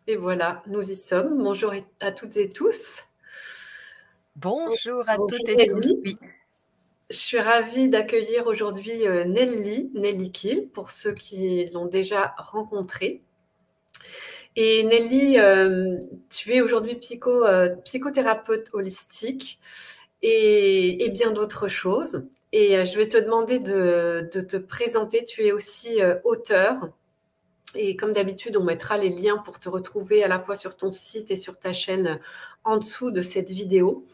Et voilà, nous y sommes. Bonjour à toutes et tous. Bonjour à Bonjour toutes et tous. Nelly. Oui, Je suis ravie d'accueillir aujourd'hui Nelly Kiel, pour ceux qui l'ont déjà rencontrée. Et Nelly, tu es aujourd'hui psychothérapeute holistique et bien d'autres choses. Et je vais te demander de te présenter. Tu es aussi auteur. Et comme d'habitude, on mettra les liens pour te retrouver à la fois sur ton site et sur ta chaîne en dessous de cette vidéo.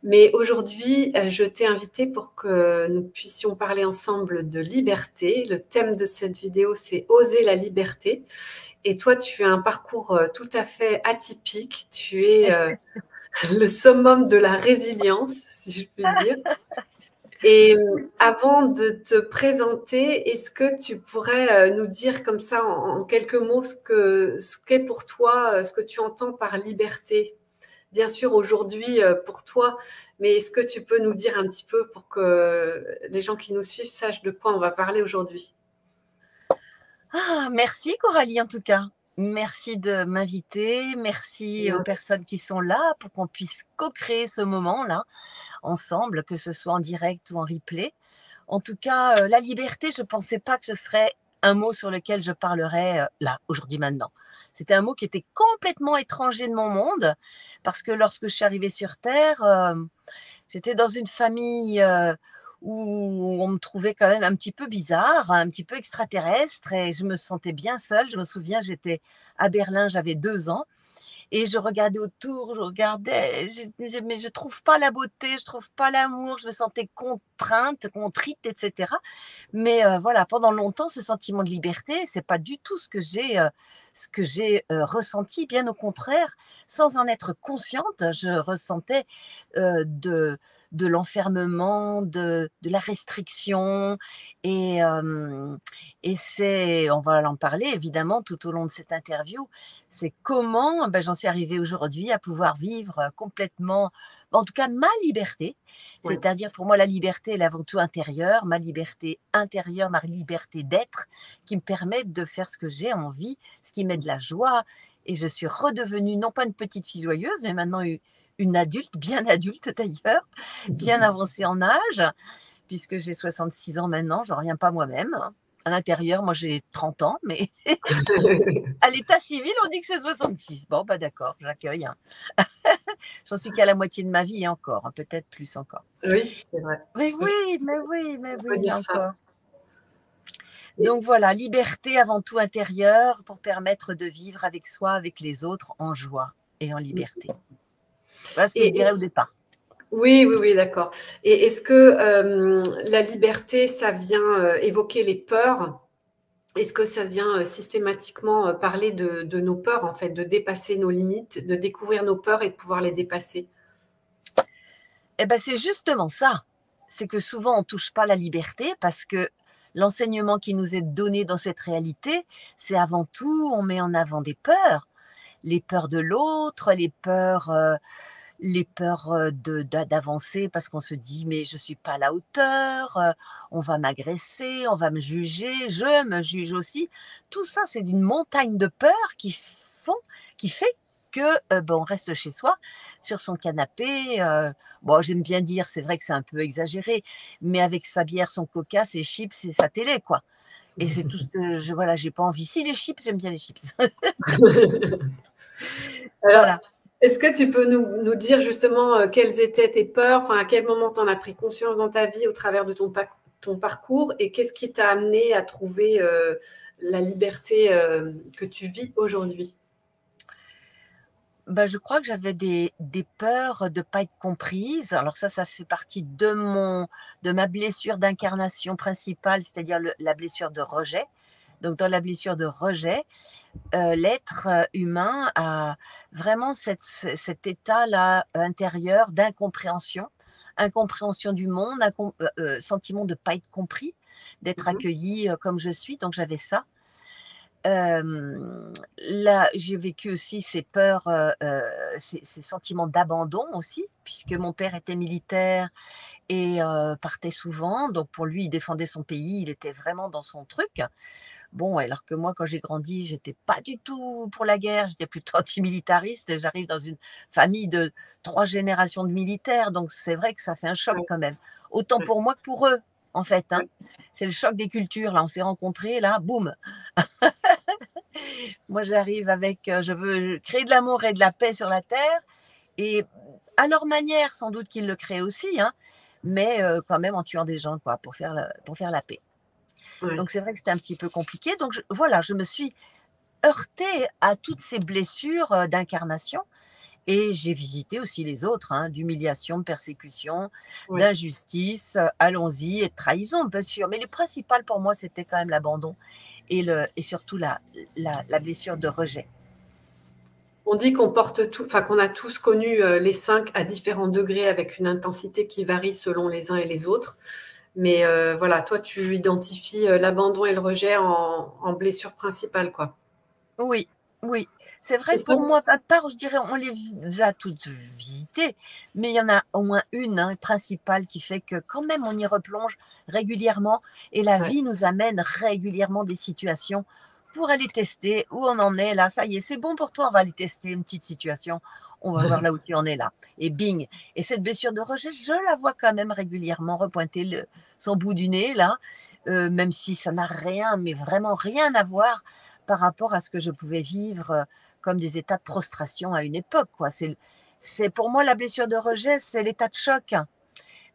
Mais aujourd'hui, je t'ai invité pour que nous puissions parler ensemble de liberté. Le thème de cette vidéo, c'est oser la liberté. Et toi, tu as un parcours tout à fait atypique. Tu es le summum de la résilience, si je puis dire. Et avant de te présenter, est-ce que tu pourrais nous dire comme ça en quelques mots ce qu'est pour toi, ce que tu entends par liberté? Bien sûr, aujourd'hui pour toi, mais est-ce que tu peux nous dire un petit peu pour que les gens qui nous suivent sachent de quoi on va parler aujourd'hui? merci Coralie en tout cas. Merci de m'inviter, merci aux personnes qui sont là pour qu'on puisse co-créer ce moment-là ensemble, que ce soit en direct ou en replay. En tout cas, la liberté, je ne pensais pas que ce serait un mot sur lequel je parlerais là, aujourd'hui, maintenant. C'était un mot qui était complètement étranger de mon monde, parce que lorsque je suis arrivée sur Terre, j'étais dans une famille où on me trouvait quand même un petit peu bizarre, un petit peu extraterrestre, et je me sentais bien seule. Je me souviens, j'étais à Berlin, j'avais 2 ans, et je regardais autour, je regardais, je disais, mais je trouve pas la beauté, je trouve pas l'amour, je me sentais contrainte, contrite, etc. Mais voilà, pendant longtemps, ce sentiment de liberté, c'est pas du tout ce que j'ai ressenti. Bien au contraire, sans en être consciente, je ressentais de l'enfermement, de la restriction, et, euh, et on va en parler évidemment tout au long de cette interview. C'est comment j'en suis arrivée aujourd'hui à pouvoir vivre complètement, en tout cas ma liberté. Oui. C'est-à-dire, pour moi, la liberté, elle est avant tout intérieure, ma liberté intérieure, ma liberté d'être, qui me permet de faire ce que j'ai envie, ce qui met de la joie. Et je suis redevenue, non pas une petite fille joyeuse, mais maintenant une adulte, bien adulte d'ailleurs, bien avancée en âge, puisque j'ai 66 ans maintenant, j'en reviens pas moi-même. À l'intérieur, moi j'ai 30 ans, mais à l'état civil, on dit que c'est 66. Bon, d'accord, j'accueille. J'en suis qu'à la moitié de ma vie encore, peut-être plus encore. Oui, c'est vrai. Mais oui, mais oui, mais On peut oui, dire ça. encore. Et, Donc voilà, liberté avant tout intérieure pour permettre de vivre avec soi, avec les autres, en joie et en liberté. Voilà ce que je et dirais au départ. oui, oui, oui, d'accord. Et est-ce que la liberté, ça vient évoquer les peurs? Est-ce que ça vient systématiquement parler de nos peurs, en fait, de dépasser nos limites, de découvrir nos peurs et de pouvoir les dépasser? Eh ben, c'est justement ça. C'est que souvent, on ne touche pas la liberté parce que l'enseignement qui nous est donné dans cette réalité, c'est avant tout, on met en avant des peurs. Les peurs de l'autre, les peurs d'avancer parce qu'on se dit mais je suis pas à la hauteur, on va m'agresser, on va me juger, je me juge aussi. Tout ça, c'est une montagne de peurs qui fait que on reste chez soi, sur son canapé. Bon, j'aime bien dire, c'est vrai que c'est un peu exagéré, mais avec sa bière, son coca, ses chips et sa télé, quoi. Et c'est tout ce que voilà, j'ai pas envie. Si les chips, j'aime bien les chips. Alors, Voilà. est-ce que tu peux nous dire justement quelles étaient tes peurs, enfin, à quel moment tu en as pris conscience dans ta vie au travers de ton parcours et qu'est-ce qui t'a amené à trouver la liberté que tu vis aujourd'hui? Je crois que j'avais des peurs de pas être comprise. Alors ça fait partie de ma blessure d'incarnation principale, c'est-à-dire la blessure de rejet. Donc dans la blessure de rejet, l'être humain a vraiment cet état-là intérieur d'incompréhension, incompréhension du monde, sentiment de pas être compris, d'être Mhm. accueilli comme je suis. Donc j'avais ça. Là, j'ai vécu aussi ces peurs, ces sentiments d'abandon aussi, puisque mon père était militaire et partait souvent. Donc pour lui, il défendait son pays, il était vraiment dans son truc. Bon, alors que moi, quand j'ai grandi, j'étais pas du tout pour la guerre, j'étais plutôt antimilitariste et j'arrive dans une famille de 3 générations de militaires, donc c'est vrai que ça fait un choc Ouais, quand même. Autant ouais, pour moi que pour eux, en fait, hein. ouais. C'est le choc des cultures, là, on s'est rencontrés, là, boum. Moi, j'arrive avec, je veux créer de l'amour et de la paix sur la terre et à leur manière, sans doute qu'ils le créent aussi, hein, mais quand même en tuant des gens, quoi, pour faire la paix. Ouais. Donc c'est vrai que c'était un petit peu compliqué. Donc voilà, je me suis heurtée à toutes ces blessures d'incarnation et j'ai visité aussi les autres, hein, d'humiliation, de persécution, Ouais. d'injustice, allons-y, et de trahison, bien sûr. Mais les principales pour moi, c'était quand même l'abandon et surtout la blessure de rejet. On dit qu'on porte tout, enfin qu'on a tous connu les 5 à différents degrés avec une intensité qui varie selon les uns et les autres. Mais voilà, toi, tu identifies l'abandon et le rejet en blessure principale, quoi. Oui, oui. C'est Et vrai que ça, pour moi, à part, je dirais, on les a toutes visitées, mais il y en a au moins une, hein, principale qui fait que quand même on y replonge régulièrement et la ouais, vie nous amène régulièrement des situations pour aller tester où on en est là. Ça y est, c'est bon pour toi, on va aller tester une petite situation. On va voir là où tu en es là. Et bing. Et cette blessure de rejet, je la vois quand même régulièrement repointer son bout du nez là, même si ça n'a rien, mais vraiment rien à voir par rapport à ce que je pouvais vivre comme des états de prostration à une époque, quoi. C'est pour moi la blessure de rejet, c'est l'état de choc.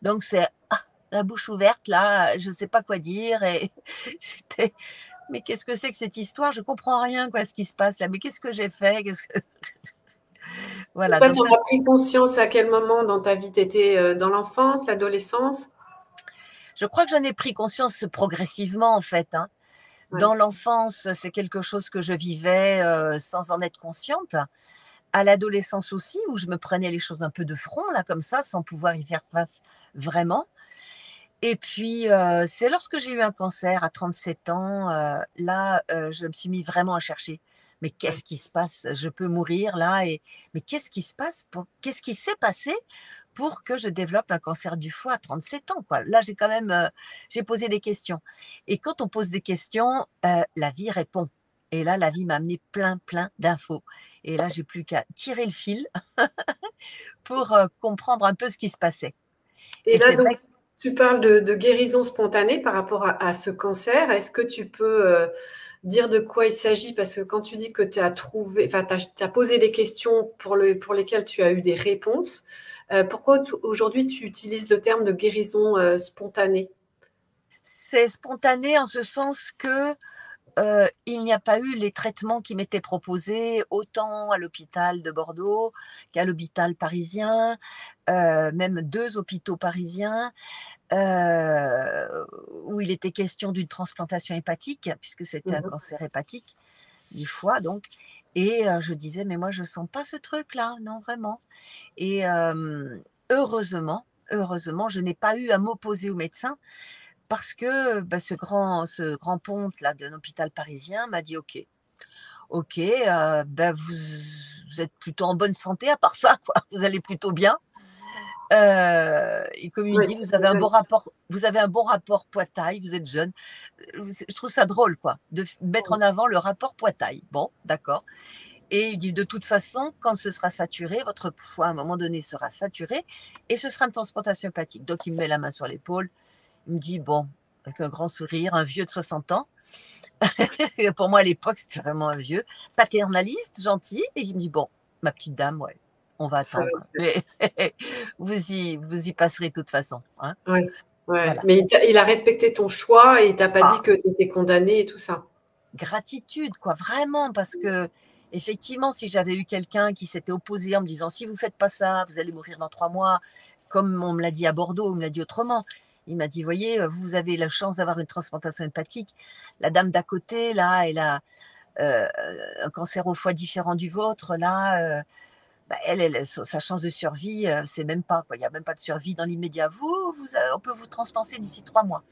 Donc c'est la bouche ouverte là, je ne sais pas quoi dire et j'étais mais qu'est-ce que c'est que cette histoire? Je comprends rien quoi, ce qui se passe là. Mais qu'est-ce que j'ai fait? Qu'est-ce que et voilà, ça, donc tu en ça, as pris conscience à quel moment dans ta vie? Tu étais dans l'enfance, l'adolescence? je crois que j'en ai pris conscience progressivement en fait, hein. Ouais, Dans l'enfance, c'est quelque chose que je vivais sans en être consciente. À l'adolescence aussi, où je me prenais les choses un peu de front, là, comme ça, sans pouvoir y faire face vraiment. Et puis, c'est lorsque j'ai eu un cancer à 37 ans, là, je me suis mis vraiment à chercher. Mais ouais. qu'est-ce qui se passe? Je peux mourir là et mais qu'est-ce qui s'est passé pour que je développe un cancer du foie à 37 ans, quoi? Là, j'ai quand même, j'ai posé des questions et quand on pose des questions, la vie répond et là, la vie m'a amené plein, plein d'infos et là, j'ai plus qu'à tirer le fil pour, comprendre un peu ce qui se passait Et et là, c'est donc, vrai. tu parles de guérison spontanée par rapport à ce cancer. Est-ce que tu peux dire de quoi il s'agit? Parce que quand tu dis que tu as trouvé, enfin, tu as posé des questions pour lesquelles tu as eu des réponses, pourquoi aujourd'hui tu utilises le terme de guérison spontanée? C'est spontané en ce sens que, il n'y a pas eu les traitements qui m'étaient proposés autant à l'hôpital de Bordeaux qu'à l'hôpital parisien, même 2 hôpitaux parisiens, où il était question d'une transplantation hépatique, puisque c'était un Mhm. cancer hépatique du foie donc et je disais: «Mais moi je sens pas ce truc-là, non vraiment» et heureusement, heureusement, je n'ai pas eu à m'opposer aux médecins parce que, bah, ce grand ponte là d'un hôpital parisien m'a dit: «OK, OK, bah, vous êtes plutôt en bonne santé à part ça quoi, vous allez plutôt bien». Et comme il Oui, dit: tu es jeune. Vous avez un bon rapport poids-taille, vous êtes jeune». Je trouve ça drôle quoi, de mettre en avant le rapport poids-taille. Bon, d'accord et il dit: «De toute façon, quand ce sera saturé, votre poids à un moment donné sera saturé et ce sera une transplantation hépatique». Donc il me met la main sur l'épaule, il me dit: «Bon», avec un grand sourire, un vieux de 60 ans. Pour moi, à l'époque, c'était vraiment un vieux, paternaliste, gentil et il me dit: «Bon, ma petite dame, ouais, on va Ça va attendre, le faire. mais vous y passerez de toute façon, hein». Ouais, ouais. Voilà. Mais il a respecté ton choix et il t'a pas dit Ah, que tu étais condamnée et tout ça. gratitude quoi, vraiment parce que effectivement, si j'avais eu quelqu'un qui s'était opposé en me disant: «Si vous faites pas ça, vous allez mourir dans 3 mois», comme on me l'a dit à Bordeaux, on me l'a dit autrement. Il m'a dit: «Voyez, vous avez la chance d'avoir une transplantation hépatique. La dame d'à côté là, elle a, heu, un cancer au foie différent du vôtre là, bah, elle sa chance de survie, c'est même pas quoi, il y a même pas de survie dans l'immédiat. On peut vous transplanter d'ici 3 mois».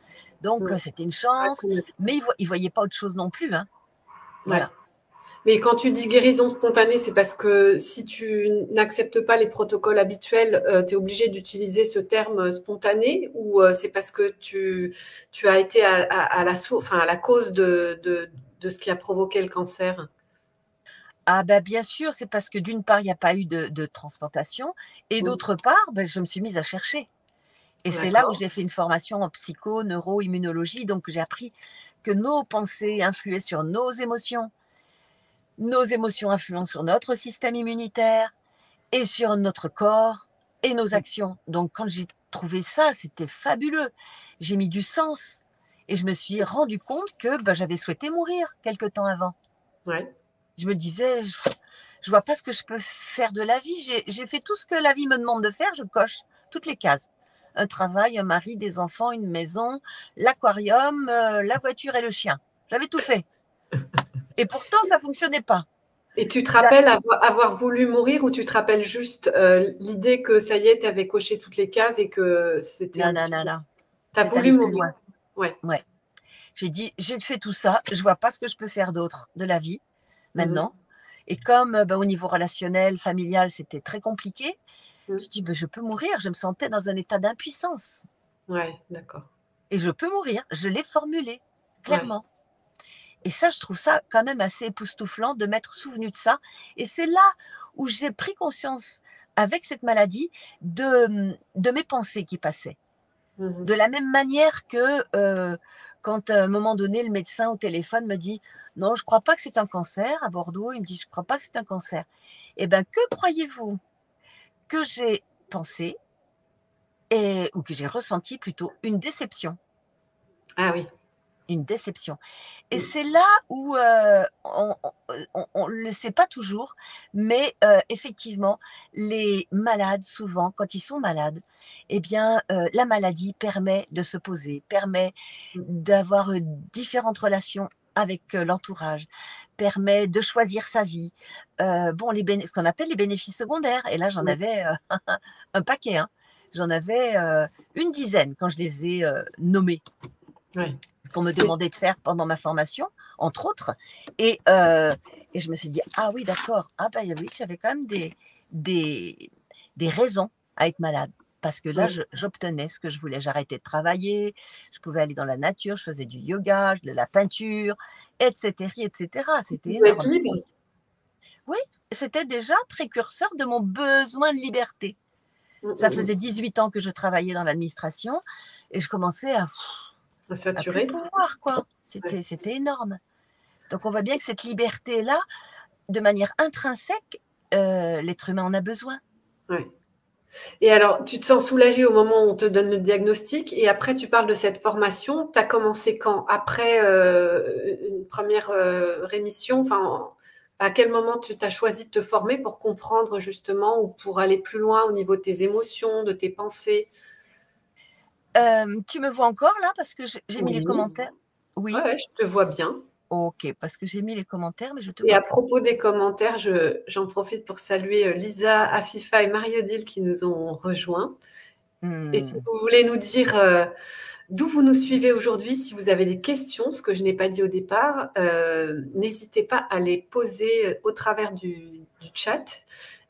Donc Mmh. c'était une Ouais, chance, cool. mais il voyait pas autre chose non plus, hein. Ouais. Voilà. Mais quand tu dis guérison spontanée, c'est parce que si tu n'acceptes pas les protocoles habituels, tu es obligé d'utiliser ce terme spontané, ou c'est parce que tu as été à la source, enfin, à la cause de ce qui a provoqué le cancer? Ah bah, bien sûr, c'est parce que d'une part, il n'y a pas eu de transplantation et Mm. d'autre part, bah, je me suis mise à chercher. Et c'est là où D'accord. j'ai fait une formation en psycho, neuro, immunologie. Donc, j'ai appris que nos pensées influaient sur nos émotions influent sur notre système immunitaire et sur notre corps et nos actions. Donc, quand j'ai trouvé ça, c'était fabuleux. J'ai mis du sens et je me suis rendu compte que bah, j'avais souhaité mourir quelque temps avant. Ouais. Je me disais, je vois pas ce que je peux faire de la vie. J'ai fait tout ce que la vie me demande de faire. Je coche toutes les cases. Un travail, un mari, des enfants, une maison, l'aquarium, la voiture et le chien. J'avais tout fait. Et pourtant, ça fonctionnait pas. Et tu te rappelles avoir voulu mourir, ou tu te rappelles juste l'idée que ça y est, tu avais coché toutes les cases et que c'était Non, un non, petit non, peu… non. Tu as C'est voulu allé plus mourir. loin. Ouais. Ouais. J'ai dit, j'ai fait tout ça. Je vois pas ce que je peux faire d'autre de la vie Mhm. maintenant. Et comme bah, au niveau relationnel, familial, c'était très compliqué, Mhm. je dis, bah, je peux mourir. Je me sentais dans un état d'impuissance. Ouais, d'accord. Et je peux mourir. Je l'ai formulé, Ouais. clairement. Et ça, je trouve ça quand même assez époustouflant de m'être souvenu de ça. Et c'est là où j'ai pris conscience, avec cette maladie, de mes pensées qui passaient. Mhm. De la même manière que quand à un moment donné, le médecin au téléphone me dit non, je ne crois pas que c'est un cancer à Bordeaux. Il me dit je ne crois pas que c'est un cancer. Eh bien, que croyez-vous que j'ai pensé ou que j'ai ressenti plutôt une déception. Ah oui. Une déception. Et Mhm. c'est là où on le sait pas toujours, mais effectivement, les malades, souvent, quand ils sont malades, eh bien, la maladie permet de se poser, permet d'avoir différentes relations avec l'entourage, permet de choisir sa vie. Bon, ce qu'on appelle les bénéfices secondaires. Et là, j'en Ouais. avais un paquet. Hein. J'en avais une dizaine quand je les ai nommés. Ouais. Ce qu'on me Et demandait de faire pendant ma formation, entre autres. Et je me suis dit, ah oui, d'accord, ah ben oui, j'avais quand même des, des raisons à être malade. Parce que là, ouais. j'obtenais ce que je voulais. J'arrêtais de travailler, je pouvais aller dans la nature, je faisais du yoga, de la peinture, etc., etc. C'était Tu veux être énorme. libre. Oui, c'était déjà précurseur de mon besoin de liberté. Ça Mhm. faisait 18 ans que je travaillais dans l'administration et je commençais à plus Saturé. pouvoir, quoi. Ouais. C'était énorme. Donc on voit bien que cette liberté-là, de manière intrinsèque, l'être humain en a besoin. Ouais. Et alors, tu te sens soulagée au moment où on te donne le diagnostic, et après, tu parles de cette formation. Tu as commencé quand? Après une première rémission? Enfin, à quel moment tu as choisi de te former pour comprendre justement, ou pour aller plus loin au niveau de tes émotions, de tes pensées? Tu me vois encore là parce que j'ai mis les Oui, commentaires. ouais, Oui, ouais, je te vois bien. ok, parce que j'ai mis les commentaires, mais je te Et vois à plus. propos des commentaires, j'en profite pour saluer Lisa, Afifa et Marie-Odile qui nous ont rejoints. Et si Hmm. vous voulez nous dire d'où vous nous suivez aujourd'hui, si vous avez des questions, ce que je n'ai pas dit au départ, n'hésitez pas à les poser au travers du chat,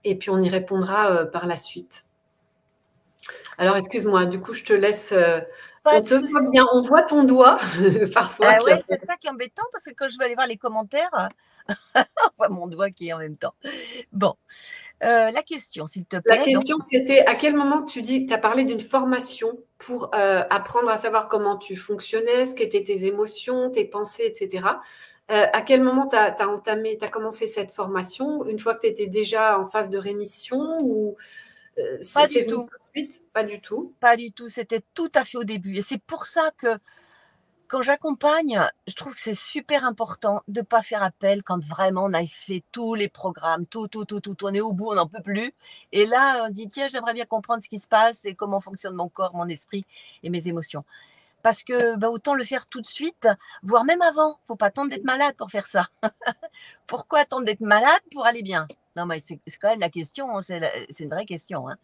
et puis on y répondra par la suite. Alors excuse-moi, du coup je te laisse. Pas On de te voit souci. bien, on voit ton doigt parfois Ah qui ouais, apparaît. c'est ça qui est embêtant parce que quand je vais aller voir les commentaires, on voit mon doigt qui est en même temps. Bon, la question, s'il te La plaît. Donc, question, c'était à quel moment tu as parlé d'une formation pour apprendre à savoir comment tu fonctionnais, ce qu'étaient tes émotions, tes pensées, etc. À quel moment tu as commencé cette formation? Une fois que tu étais déjà en phase de rémission, ou pas c'est du venu tout, tout de suite? Pas du tout. pas du tout. C'était tout à fait au début. Et c'est pour ça que quand j'accompagne, je trouve que c'est super important de ne pas faire appel quand vraiment on a fait tous les programmes, tout, on est au bout, on n'en peut plus. Et là, on dit, tiens, j'aimerais bien comprendre ce qui se passe et comment fonctionne mon corps, mon esprit et mes émotions. Parce que bah, autant le faire tout de suite, voire même avant. Il ne faut pas attendre d'être malade pour faire ça. Pourquoi attendre d'être malade pour aller bien? Non, mais c'est quand même la question, c'est une vraie question. Hein.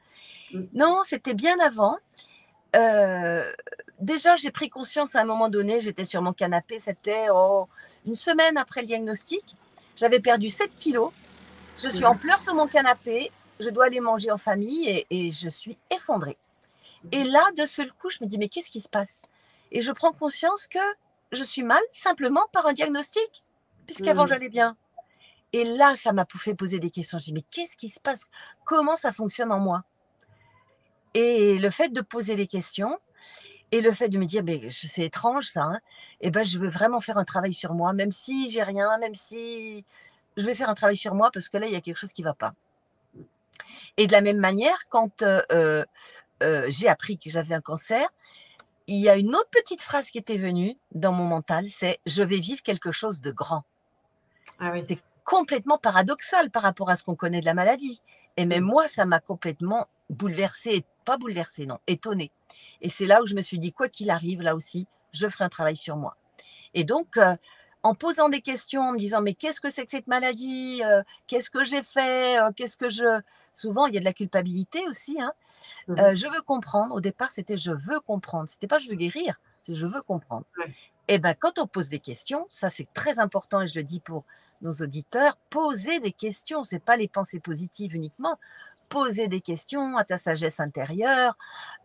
Mm. Non, c'était bien avant. Déjà, j'ai pris conscience à un moment donné, j'étais sur mon canapé, c'était Une semaine après le diagnostic, j'avais perdu 7 kilos. Je suis en pleurs sur mon canapé. Je dois aller manger en famille et je suis effondrée. Et là, de seul coup, je me dis, mais qu'est-ce qui se passe? Et je prends conscience que je suis mal simplement par un diagnostic, puisqu'avant j'allais bien. Et là, ça m'a fait poser des questions. Je dis, mais qu'est-ce qui se passe? Comment ça fonctionne en moi? Et le fait de poser les questions et le fait de me dire, mais c'est étrange ça, hein, et ben, je veux vraiment faire un travail sur moi, même si j'ai rien, même si je vais faire un travail sur moi parce que là, il y a quelque chose qui ne va pas. Et de la même manière, quand j'ai appris que j'avais un cancer, il y a une autre petite phrase qui était venue dans mon mental, c'est « je vais vivre quelque chose de grand ». Ah oui. C'est complètement paradoxal par rapport à ce qu'on connaît de la maladie. Et même moi, ça m'a complètement bouleversée, pas bouleversée, non, étonnée. Et c'est là où je me suis dit, quoi qu'il arrive, là aussi, je ferai un travail sur moi. Et donc, en posant des questions, en me disant, mais qu'est-ce que c'est que cette maladie? Qu'est-ce que j'ai fait? Qu'est-ce que je... Souvent, il y a de la culpabilité aussi. Hein. Je veux comprendre. Au départ, c'était je veux comprendre. C'était pas je veux guérir, c'est je veux comprendre. Ouais. Et bien, quand on pose des questions, ça c'est très important et je le dis pour nos auditeurs, poser des questions, c'est pas les pensées positives uniquement. Poser des questions à ta sagesse intérieure,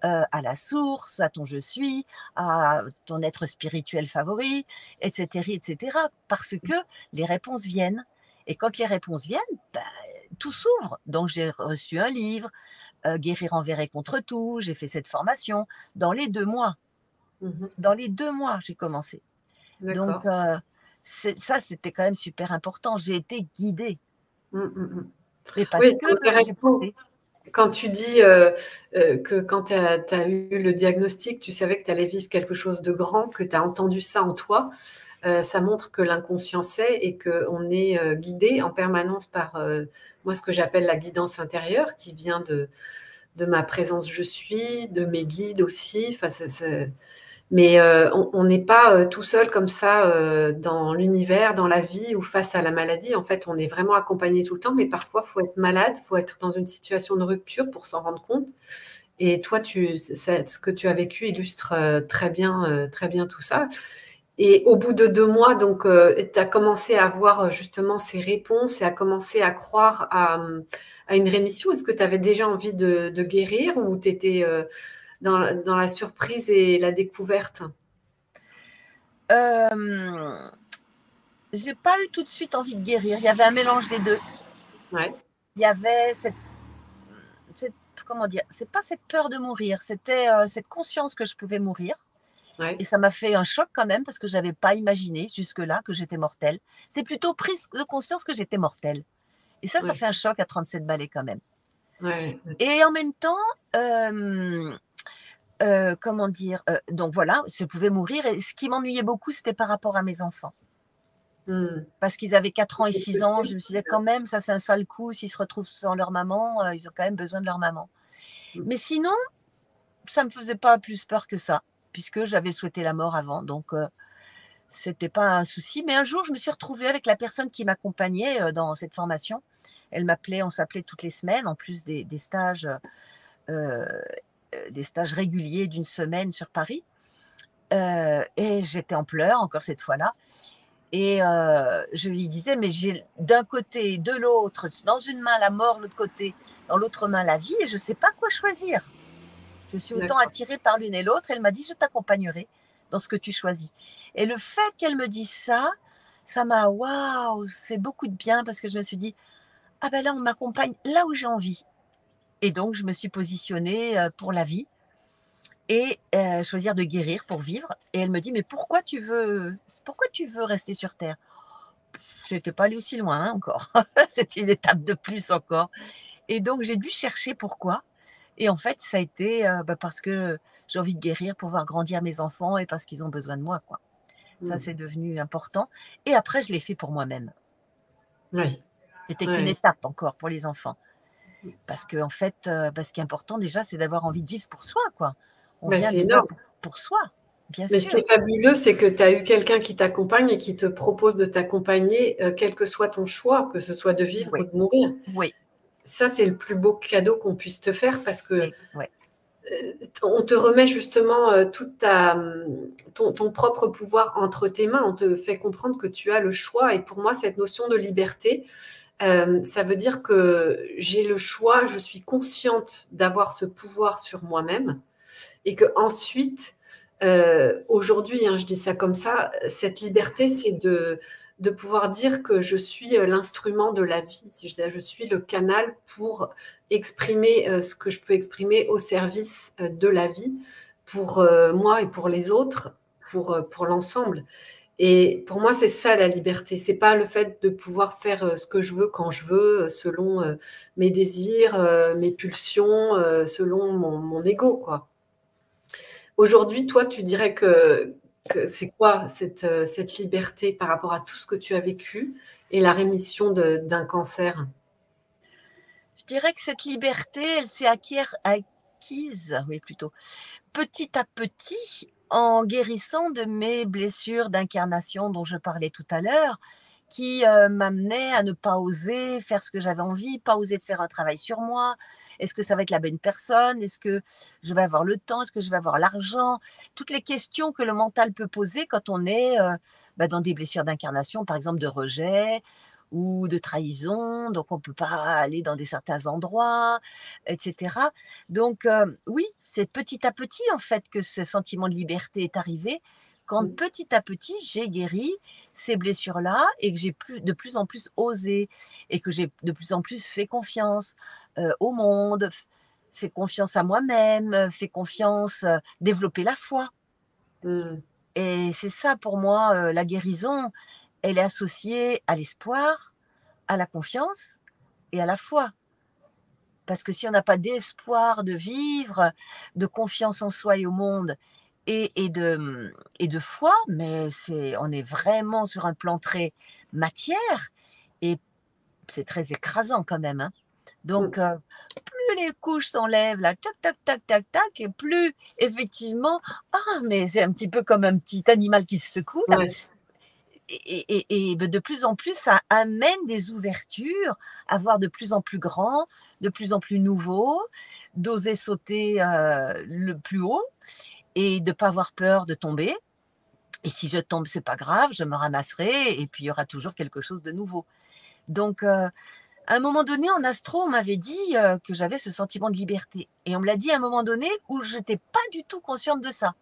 à la source, à ton je suis, à ton être spirituel favori, etc., etc. Parce que les réponses viennent. Et quand les réponses viennent, ben, tout s'ouvre. Donc j'ai reçu un livre, Guérir envers et contre tout. J'ai fait cette formation dans les 2 mois. Dans les 2 mois, j'ai commencé. Donc, ça, c'était quand même super important. J'ai été guidée. Mais parce Oui, que c'est intéressant. j'ai poussé. Quand tu dis que quand tu as eu le diagnostic, tu savais que tu allais vivre quelque chose de grand, que tu as entendu ça en toi, ça montre que l'inconscient sait et qu'on est guidé en permanence par, moi, ce que j'appelle la guidance intérieure, qui vient de ma présence je suis, de mes guides aussi. Enfin, mais on n'est pas tout seul comme ça dans l'univers, dans la vie ou face à la maladie. En fait, on est vraiment accompagné tout le temps, mais parfois, il faut être malade, il faut être dans une situation de rupture pour s'en rendre compte. Et toi, ce que tu as vécu illustre très bien tout ça. Et au bout de 2 mois, donc, tu as commencé à avoir justement ces réponses et à commencer à croire à une rémission. Est-ce que tu avais déjà envie de guérir ou tu étais dans la surprise et la découverte? J'ai pas eu tout de suite envie de guérir. Il y avait un mélange des deux. Ouais. Il y avait cette comment dire, c'est pas cette peur de mourir, c'était cette conscience que je pouvais mourir. Ouais. Et ça m'a fait un choc quand même parce que j'avais pas imaginé jusque-là que j'étais mortelle. C'est plutôt prise de conscience que j'étais mortelle. Et ça fait un choc à 37 balais quand même. Ouais. Et en même temps, comment dire, donc voilà, je pouvais mourir. Et ce qui m'ennuyait beaucoup, c'était par rapport à mes enfants. Parce qu'ils avaient 4 ans et 6 ans, je me suis dit quand même, ça c'est un sale coup, s'ils se retrouvent sans leur maman, ils ont quand même besoin de leur maman. Mais sinon, ça me faisait pas plus peur que ça, puisque j'avais souhaité la mort avant, donc c'était pas un souci. Mais un jour, je me suis retrouvée avec la personne qui m'accompagnait dans cette formation. Elle m'appelait, on s'appelait toutes les semaines, en plus des stages réguliers d'une semaine sur Paris. Et j'étais en pleurs encore cette fois-là. Et je lui disais, mais j'ai d'un côté, de l'autre, dans une main la mort, l'autre côté, dans l'autre main la vie, et je ne sais pas quoi choisir. Je suis autant attirée par l'une et l'autre. Elle m'a dit, je t'accompagnerai dans ce que tu choisis. Et le fait qu'elle me dise ça, ça m'a fait beaucoup de bien parce que je me suis dit, ah ben là, on m'accompagne là où j'ai envie. Et donc, je me suis positionnée pour la vie et choisir de guérir pour vivre. Et elle me dit, mais pourquoi tu veux rester sur Terre? Je n'étais pas allée aussi loin encore. C'était une étape de plus encore. Et donc, j'ai dû chercher pourquoi. Et en fait, ça a été parce que j'ai envie de guérir pour voir grandir mes enfants et parce qu'ils ont besoin de moi, quoi. Ça, c'est devenu important. Et après, je l'ai fait pour moi-même. Oui. C'était qu'une étape encore pour les enfants. Parce que en fait, ce qui est important déjà, c'est d'avoir envie de vivre pour soi, quoi. On vient déjà pour soi, bien sûr. Mais ce qui est fabuleux, c'est que tu as eu quelqu'un qui t'accompagne et qui te propose de t'accompagner, quel que soit ton choix, que ce soit de vivre ou de mourir. Oui. Ça, c'est le plus beau cadeau qu'on puisse te faire parce que on te remet justement ton propre pouvoir entre tes mains. On te fait comprendre que tu as le choix. Et pour moi, cette notion de liberté, ça veut dire que j'ai le choix, je suis consciente d'avoir ce pouvoir sur moi-même et que ensuite, aujourd'hui, hein, je dis ça comme ça, cette liberté, c'est de pouvoir dire que je suis l'instrument de la vie. Je suis le canal pour exprimer ce que je peux exprimer au service de la vie pour moi et pour les autres, pour l'ensemble. Et pour moi, c'est ça la liberté. C'est pas le fait de pouvoir faire ce que je veux quand je veux, selon mes désirs, mes pulsions, selon mon ego, quoi. Aujourd'hui, toi, tu dirais que c'est quoi cette liberté par rapport à tout ce que tu as vécu et la rémission d'un cancer? Je dirais que cette liberté, elle s'est acquise, oui plutôt, petit à petit en guérissant de mes blessures d'incarnation dont je parlais tout à l'heure, qui m'amenaient à ne pas oser faire ce que j'avais envie, pas oser de faire un travail sur moi. Est-ce que ça va être la bonne personne? Est-ce que je vais avoir le temps? Est-ce que je vais avoir l'argent? Toutes les questions que le mental peut poser quand on est dans des blessures d'incarnation, par exemple de rejet ou de trahison, donc on ne peut pas aller dans certains endroits, etc. Donc oui, c'est petit à petit en fait que ce sentiment de liberté est arrivé, quand Mmh. petit à petit j'ai guéri ces blessures-là et que j'ai de plus en plus osé et que j'ai de plus en plus fait confiance au monde, fait confiance à moi-même, fait confiance, développer la foi. Mmh. Et c'est ça pour moi, la guérison, elle est associée à l'espoir, à la confiance et à la foi. Parce que si on n'a pas d'espoir de vivre, de confiance en soi et au monde et de foi, mais on est vraiment sur un plan très matière et c'est très écrasant quand même, hein. Mmh. Donc plus les couches s'enlèvent là, tac, tac, tac, tac, tac et plus effectivement, ah mais c'est un petit peu comme un petit animal qui se secoue là Ouais. et de plus en plus, ça amène des ouvertures à voir de plus en plus grand, de plus en plus nouveau, d'oser sauter, le plus haut et de pas avoir peur de tomber et si je tombe, c'est pas grave, je me ramasserai et puis il y aura toujours quelque chose de nouveau. Donc à un moment donné, en astro, on m'avait dit, que j'avais ce sentiment de liberté et on me l'a dit à un moment donné où je n'étais pas du tout consciente de ça.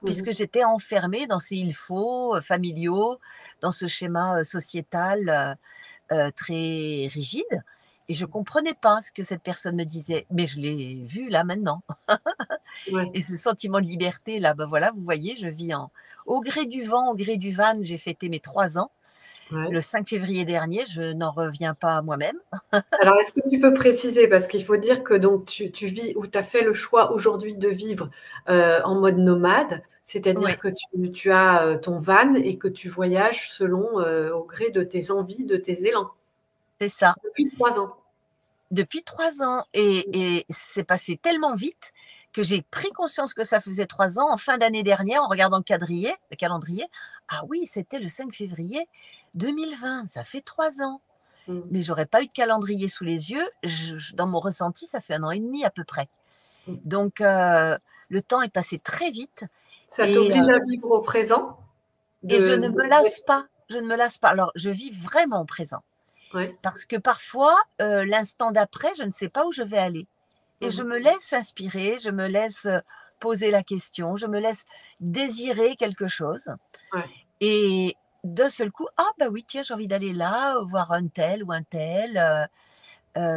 Mmh. Puisque j'étais enfermée dans ces il faut, familiaux, dans ce schéma, sociétal, très rigide et je comprenais pas ce que cette personne me disait, mais je l'ai vu là maintenant Ouais. et ce sentiment de liberté là, ben voilà, vous voyez, je vis en au gré du vent, au gré du van, j'ai fêté mes 3 ans Ouais. le 5 février dernier, je n'en reviens pas à moi-même. Alors, est-ce que tu peux préciser, parce qu'il faut dire que donc tu vis ou tu as fait le choix aujourd'hui de vivre en mode nomade, c'est-à-dire Oui, que tu as ton van et que tu voyages selon au gré de tes envies, de tes élans, c'est ça. depuis 3 ans. Depuis 3 ans et c'est passé tellement vite que j'ai pris conscience que ça faisait 3 ans en fin d'année dernière en regardant le calendrier. Ah oui, c'était le 5 février 2020, ça fait 3 ans. Mmh. Mais j'aurais pas eu de calendrier sous les yeux, dans mon ressenti, ça fait 1 an et demi à peu près. Mmh. Donc le temps est passé très vite Ça et t'oblige à vivre au présent? je De ne me lasse pas, je ne me lasse pas. Alors je vis vraiment au présent ouais. parce que parfois, l'instant d'après, je ne sais pas où je vais aller. Et je Mmh. me laisse inspirer, je me laisse poser la question, je me laisse désirer quelque chose. Ouais. Et d'un seul coup, ah bah oui, tiens, j'ai envie d'aller là, voir un tel ou un tel.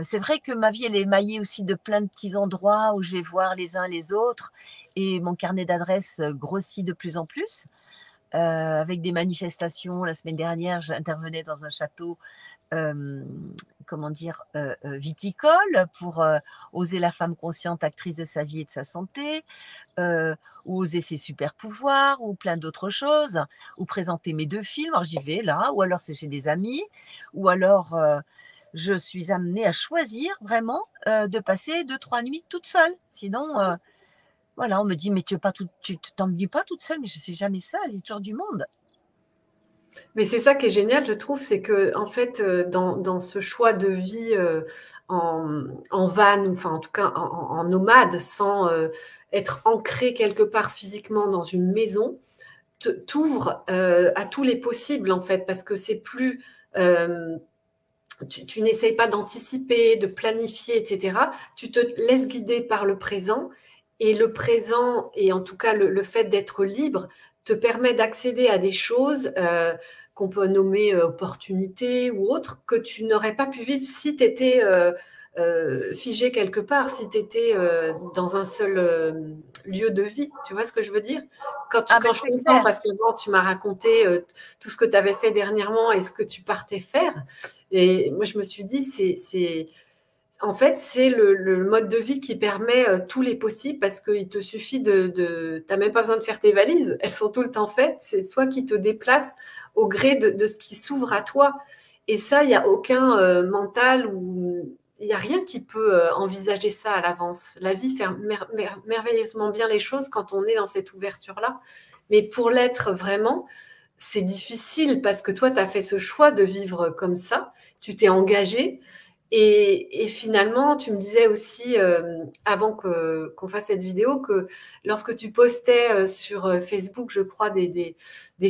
C'est vrai que ma vie, elle est émaillée aussi de plein de petits endroits où je vais voir les uns les autres. Et mon carnet d'adresses grossit de plus en plus, avec des manifestations. La semaine dernière, j'intervenais dans un château euh, comment dire, viticole pour oser la femme consciente, actrice de sa vie et de sa santé, euh, ou oser ses super pouvoirs, ou plein d'autres choses, ou présenter mes 2 films. Alors j'y vais là, ou alors c'est chez des amis, ou alors je suis amenée à choisir vraiment de passer 2, 3 nuits toute seule. Sinon, voilà, on me dit mais tu t'ennuies pas toute seule, mais je suis jamais seule, il y a toujours du monde. Mais c'est ça qui est génial, je trouve, c'est que en fait, dans ce choix de vie en van, ou enfin en tout cas en nomade, sans être ancré quelque part physiquement dans une maison, t'ouvre à tous les possibles en fait, parce que c'est plus, tu n'essayes pas d'anticiper, de planifier, etc. Tu te laisses guider par le présent, et le présent, et en tout cas le fait d'être libre, te permet d'accéder à des choses qu'on peut nommer opportunités ou autres, que tu n'aurais pas pu vivre si tu étais figé quelque part, si tu étais dans un seul lieu de vie. Tu vois ce que je veux dire? Quand je C'est t'entends, clair. parce qu'avant tu m'as raconté tout ce que tu avais fait dernièrement et ce que tu partais faire, et moi je me suis dit, en fait, c'est le mode de vie qui permet tous les possibles, parce qu'il te suffit tu n'as même pas besoin de faire tes valises, elles sont tout le temps faites, c'est toi qui te déplaces au gré de ce qui s'ouvre à toi. Et ça, il n'y a aucun mental, ou il n'y a rien qui peut envisager ça à l'avance. La vie fait merveilleusement bien les choses quand on est dans cette ouverture-là. Mais pour l'être vraiment, c'est difficile, parce que toi, tu as fait ce choix de vivre comme ça, tu t'es engagé. Et finalement, tu me disais aussi, avant qu'on fasse cette vidéo, que lorsque tu postais sur Facebook, je crois, des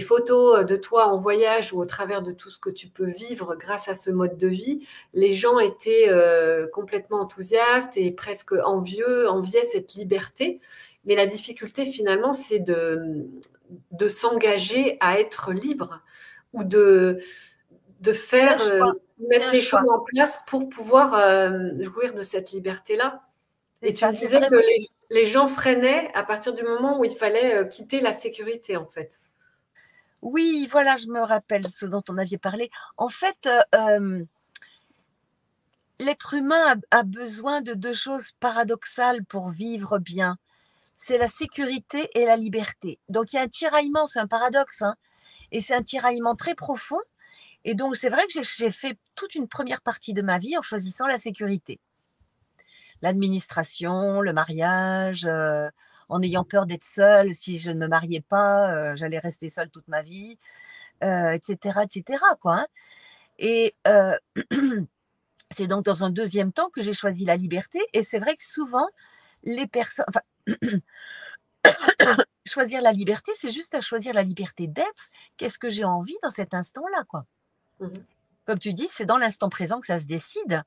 photos de toi en voyage, ou au travers de tout ce que tu peux vivre grâce à ce mode de vie, les gens étaient complètement enthousiastes et presque enviaient cette liberté. Mais la difficulté, finalement, c'est de s'engager à être libre, ou de C'est un faire, choix. C'est mettre un les choix. choses en place pour pouvoir jouir de cette liberté-là. C'est Et tu ça. me C'est disais que vraiment. les gens freinaient à partir du moment où il fallait quitter la sécurité, en fait. Oui, voilà, je me rappelle ce dont on avait parlé. En fait, l'être humain a besoin de deux choses paradoxales pour vivre bien. C'est la sécurité et la liberté. Donc il y a un tiraillement, c'est un paradoxe, hein, et c'est un tiraillement très profond. Et donc c'est vrai que j'ai fait toute une première partie de ma vie en choisissant la sécurité. L'administration, le mariage, en ayant peur d'être seule. Si je ne me mariais pas, j'allais rester seule toute ma vie, etc., etc., quoi, hein. Et c'est donc dans un deuxième temps que j'ai choisi la liberté. Et c'est vrai que souvent, les personnes, enfin, choisir la liberté, c'est juste à choisir la liberté d'être. Qu'est-ce que j'ai envie dans cet instant-là, quoi. Mhm. Comme tu dis, c'est dans l'instant présent que ça se décide.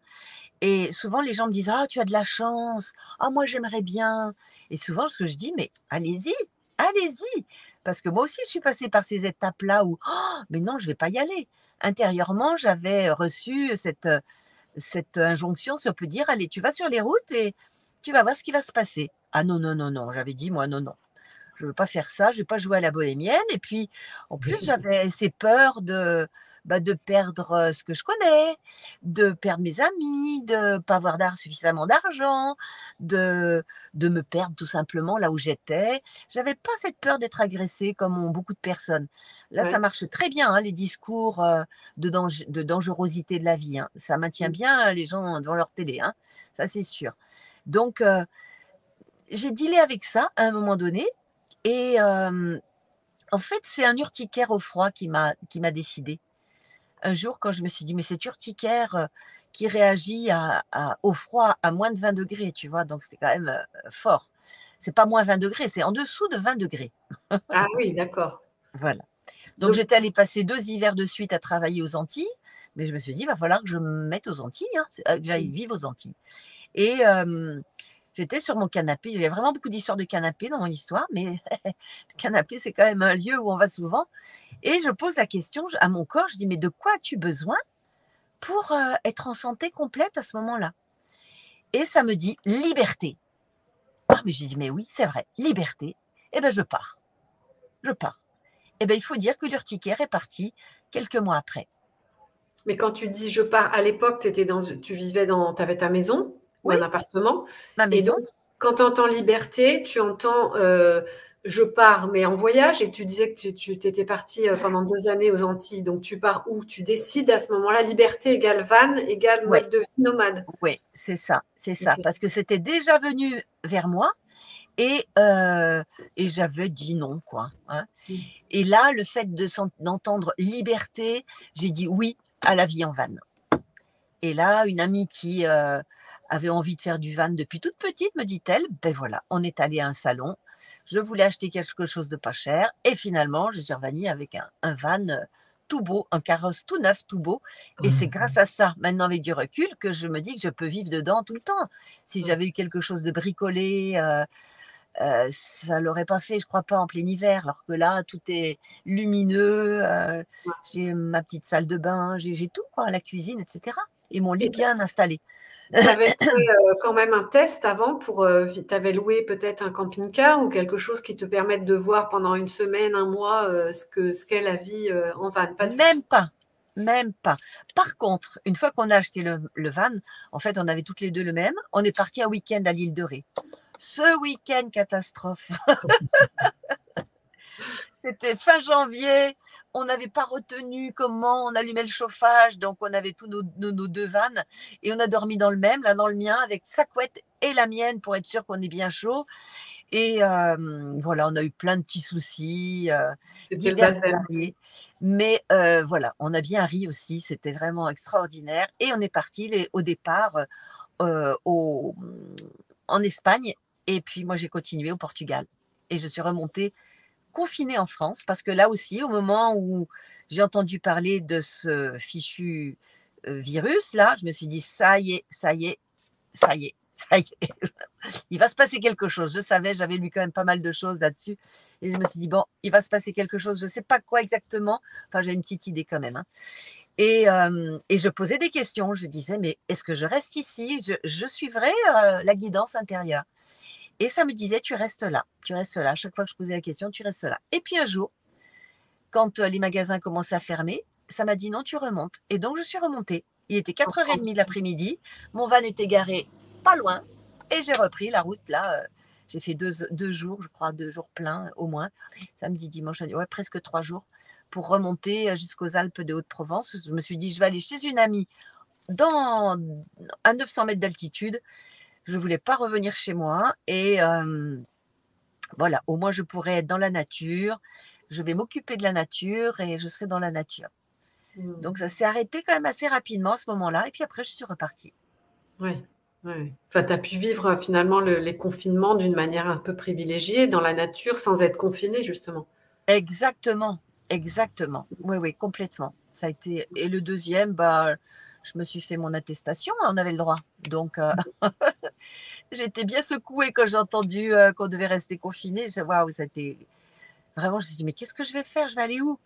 Et souvent, les gens me disent: «Ah, tu as de la chance. Ah, moi, j'aimerais bien». Et souvent, ce que je dis: «Mais allez-y, allez-y». Parce que moi aussi, je suis passée par ces étapes-là où: «Oh, mais non, je vais pas y aller». Intérieurement, j'avais reçu cette injonction, si on peut dire: «Allez, tu vas sur les routes et tu vas voir ce qui va se passer». Ah non, non, non, non, j'avais dit moi: «Non, non, je veux pas faire ça, je vais pas jouer à la bohémienne». Et puis, en plus, j'avais ces peurs de perdre ce que je connais, de perdre mes amis, de pas avoir suffisamment d'argent, de me perdre tout simplement là où j'étais. J'avais pas cette peur d'être agressée comme ont beaucoup de personnes. Là, ça Ouais. marche très bien, hein, les discours de dangerosité de la vie, hein. Ça maintient Mm. bien les gens devant leur télé, hein, ça c'est sûr. Donc, j'ai dealé avec ça à un moment donné. Et en fait, c'est un urticaire au froid qui m'a décidé. Un jour, quand je me suis dit: «Mais cette urticaire, qui réagit au froid à moins de 20 degrés», tu vois? Donc c'était quand même, fort. C'est pas moins 20 degrés, c'est en dessous de 20 degrés. Ah oui, d'accord. Voilà. Donc Donc, j'étais allée passer 2 hivers de suite à travailler aux Antilles, mais je me suis dit: «Il va falloir que je me mette aux Antilles, hein, que j'aille vivre aux Antilles». Et j'étais sur mon canapé. Il y a vraiment beaucoup d'histoires de canapé dans mon histoire, mais le canapé, c'est quand même un lieu où on va souvent. Et je pose la question à mon corps, je dis: «Mais de quoi as-tu besoin pour être en santé complète à ce moment-là?» Et ça me dit: «Liberté». Ah, mais j'ai dit: «Mais oui, c'est vrai, liberté». Et ben je pars, je pars. Et ben il faut dire que l'urticaire est parti quelques mois après. mais quand tu dis je pars, à l'époque, tu avais ta maison ou Oui, un appartement. ma Et maison. donc, quand tu entends liberté, tu entends je pars, mais en voyage. Et tu disais que tu étais partie pendant 2 années aux Antilles. Donc, tu pars où? Tu décides à ce moment-là, liberté égale van, égale Ouais, mode de vie nomade. ouais, c'est ça, Ok. parce que c'était déjà venu vers moi. Et j'avais dit non, quoi. Hein. Et là, le fait d'entendre liberté, j'ai dit oui à la vie en van. Et là, une amie qui avait envie de faire du van depuis toute petite, me dit-elle, ben voilà, on est allé à un salon, je voulais acheter quelque chose de pas cher, et finalement, je suis revenue avec un van tout beau, un carrosse tout neuf, tout beau, et c'est grâce à ça, maintenant avec du recul, que je me dis que je peux vivre dedans tout le temps. Si j'avais eu quelque chose de bricolé, ça l'aurait pas fait, je crois pas, en plein hiver, alors que là, tout est lumineux, j'ai ma petite salle de bain, j'ai tout, quoi, la cuisine, etc. Et mon lit Et bien installé. tu avais fait quand même un test avant tu avais loué peut-être un camping-car ou quelque chose qui te permette de voir pendant une semaine, un mois, ce qu'est la vie en van. Pas du tout. Même pas, même pas. Par contre, une fois qu'on a acheté le van, en fait, on avait toutes les deux le même, on est parti un week-end à l'île de Ré. Ce week-end catastrophe. C'était fin janvier, on n'avait pas retenu comment on allumait le chauffage, donc on avait tous nos deux vannes et on a dormi dans le même, là dans le mien, avec sa couette et la mienne pour être sûr qu'on est bien chaud. Et voilà, on a eu plein de petits soucis, C'était le divers et bazar. variés. Mais voilà, on a bien ri aussi, c'était vraiment extraordinaire. Et on est parti au départ en Espagne, et puis moi j'ai continué au Portugal. Et je suis remontée confinée en France, parce que là aussi, au moment où j'ai entendu parler de ce fichu virus, là, je me suis dit, ça y est, ça y est, ça y est, ça y est, il va se passer quelque chose. Je savais, j'avais lu quand même pas mal de choses là-dessus, et je me suis dit, bon, il va se passer quelque chose, je ne sais pas quoi exactement, enfin j'ai une petite idée quand même. Hein. Et je posais des questions, je disais, mais est-ce que je reste ici, je suivrai la guidance intérieure. Et ça me disait, tu restes là, tu restes là. À chaque fois que je posais la question, tu restes là. Et puis un jour, quand les magasins commençaient à fermer, ça m'a dit, non, tu remontes. Et donc, je suis remontée. Il était 4h30 de l'après-midi, mon van était garé pas loin, et j'ai repris la route là. J'ai fait deux jours, je crois, 2 jours pleins au moins, samedi, dimanche, ouais, presque 3 jours, pour remonter jusqu'aux Alpes de Haute-Provence. Je me suis dit, je vais aller chez une amie à 900 mètres d'altitude. Je ne voulais pas revenir chez moi. Et voilà, au moins je pourrais être dans la nature. Je vais m'occuper de la nature et je serai dans la nature. Donc ça s'est arrêté quand même assez rapidement à ce moment-là. Et puis après, je suis repartie. Oui, ouais. Enfin, tu as pu vivre finalement les confinements d'une manière un peu privilégiée dans la nature sans être confinée, justement. Exactement, exactement. Oui, oui, complètement. Ça a été. Et le deuxième, bah, je me suis fait mon attestation, on avait le droit. Donc, j'étais bien secouée quand j'ai entendu qu'on devait rester confiné. Waouh, ça a été. Vraiment, je me suis dit, mais qu'est-ce que je vais faire? Je vais aller où?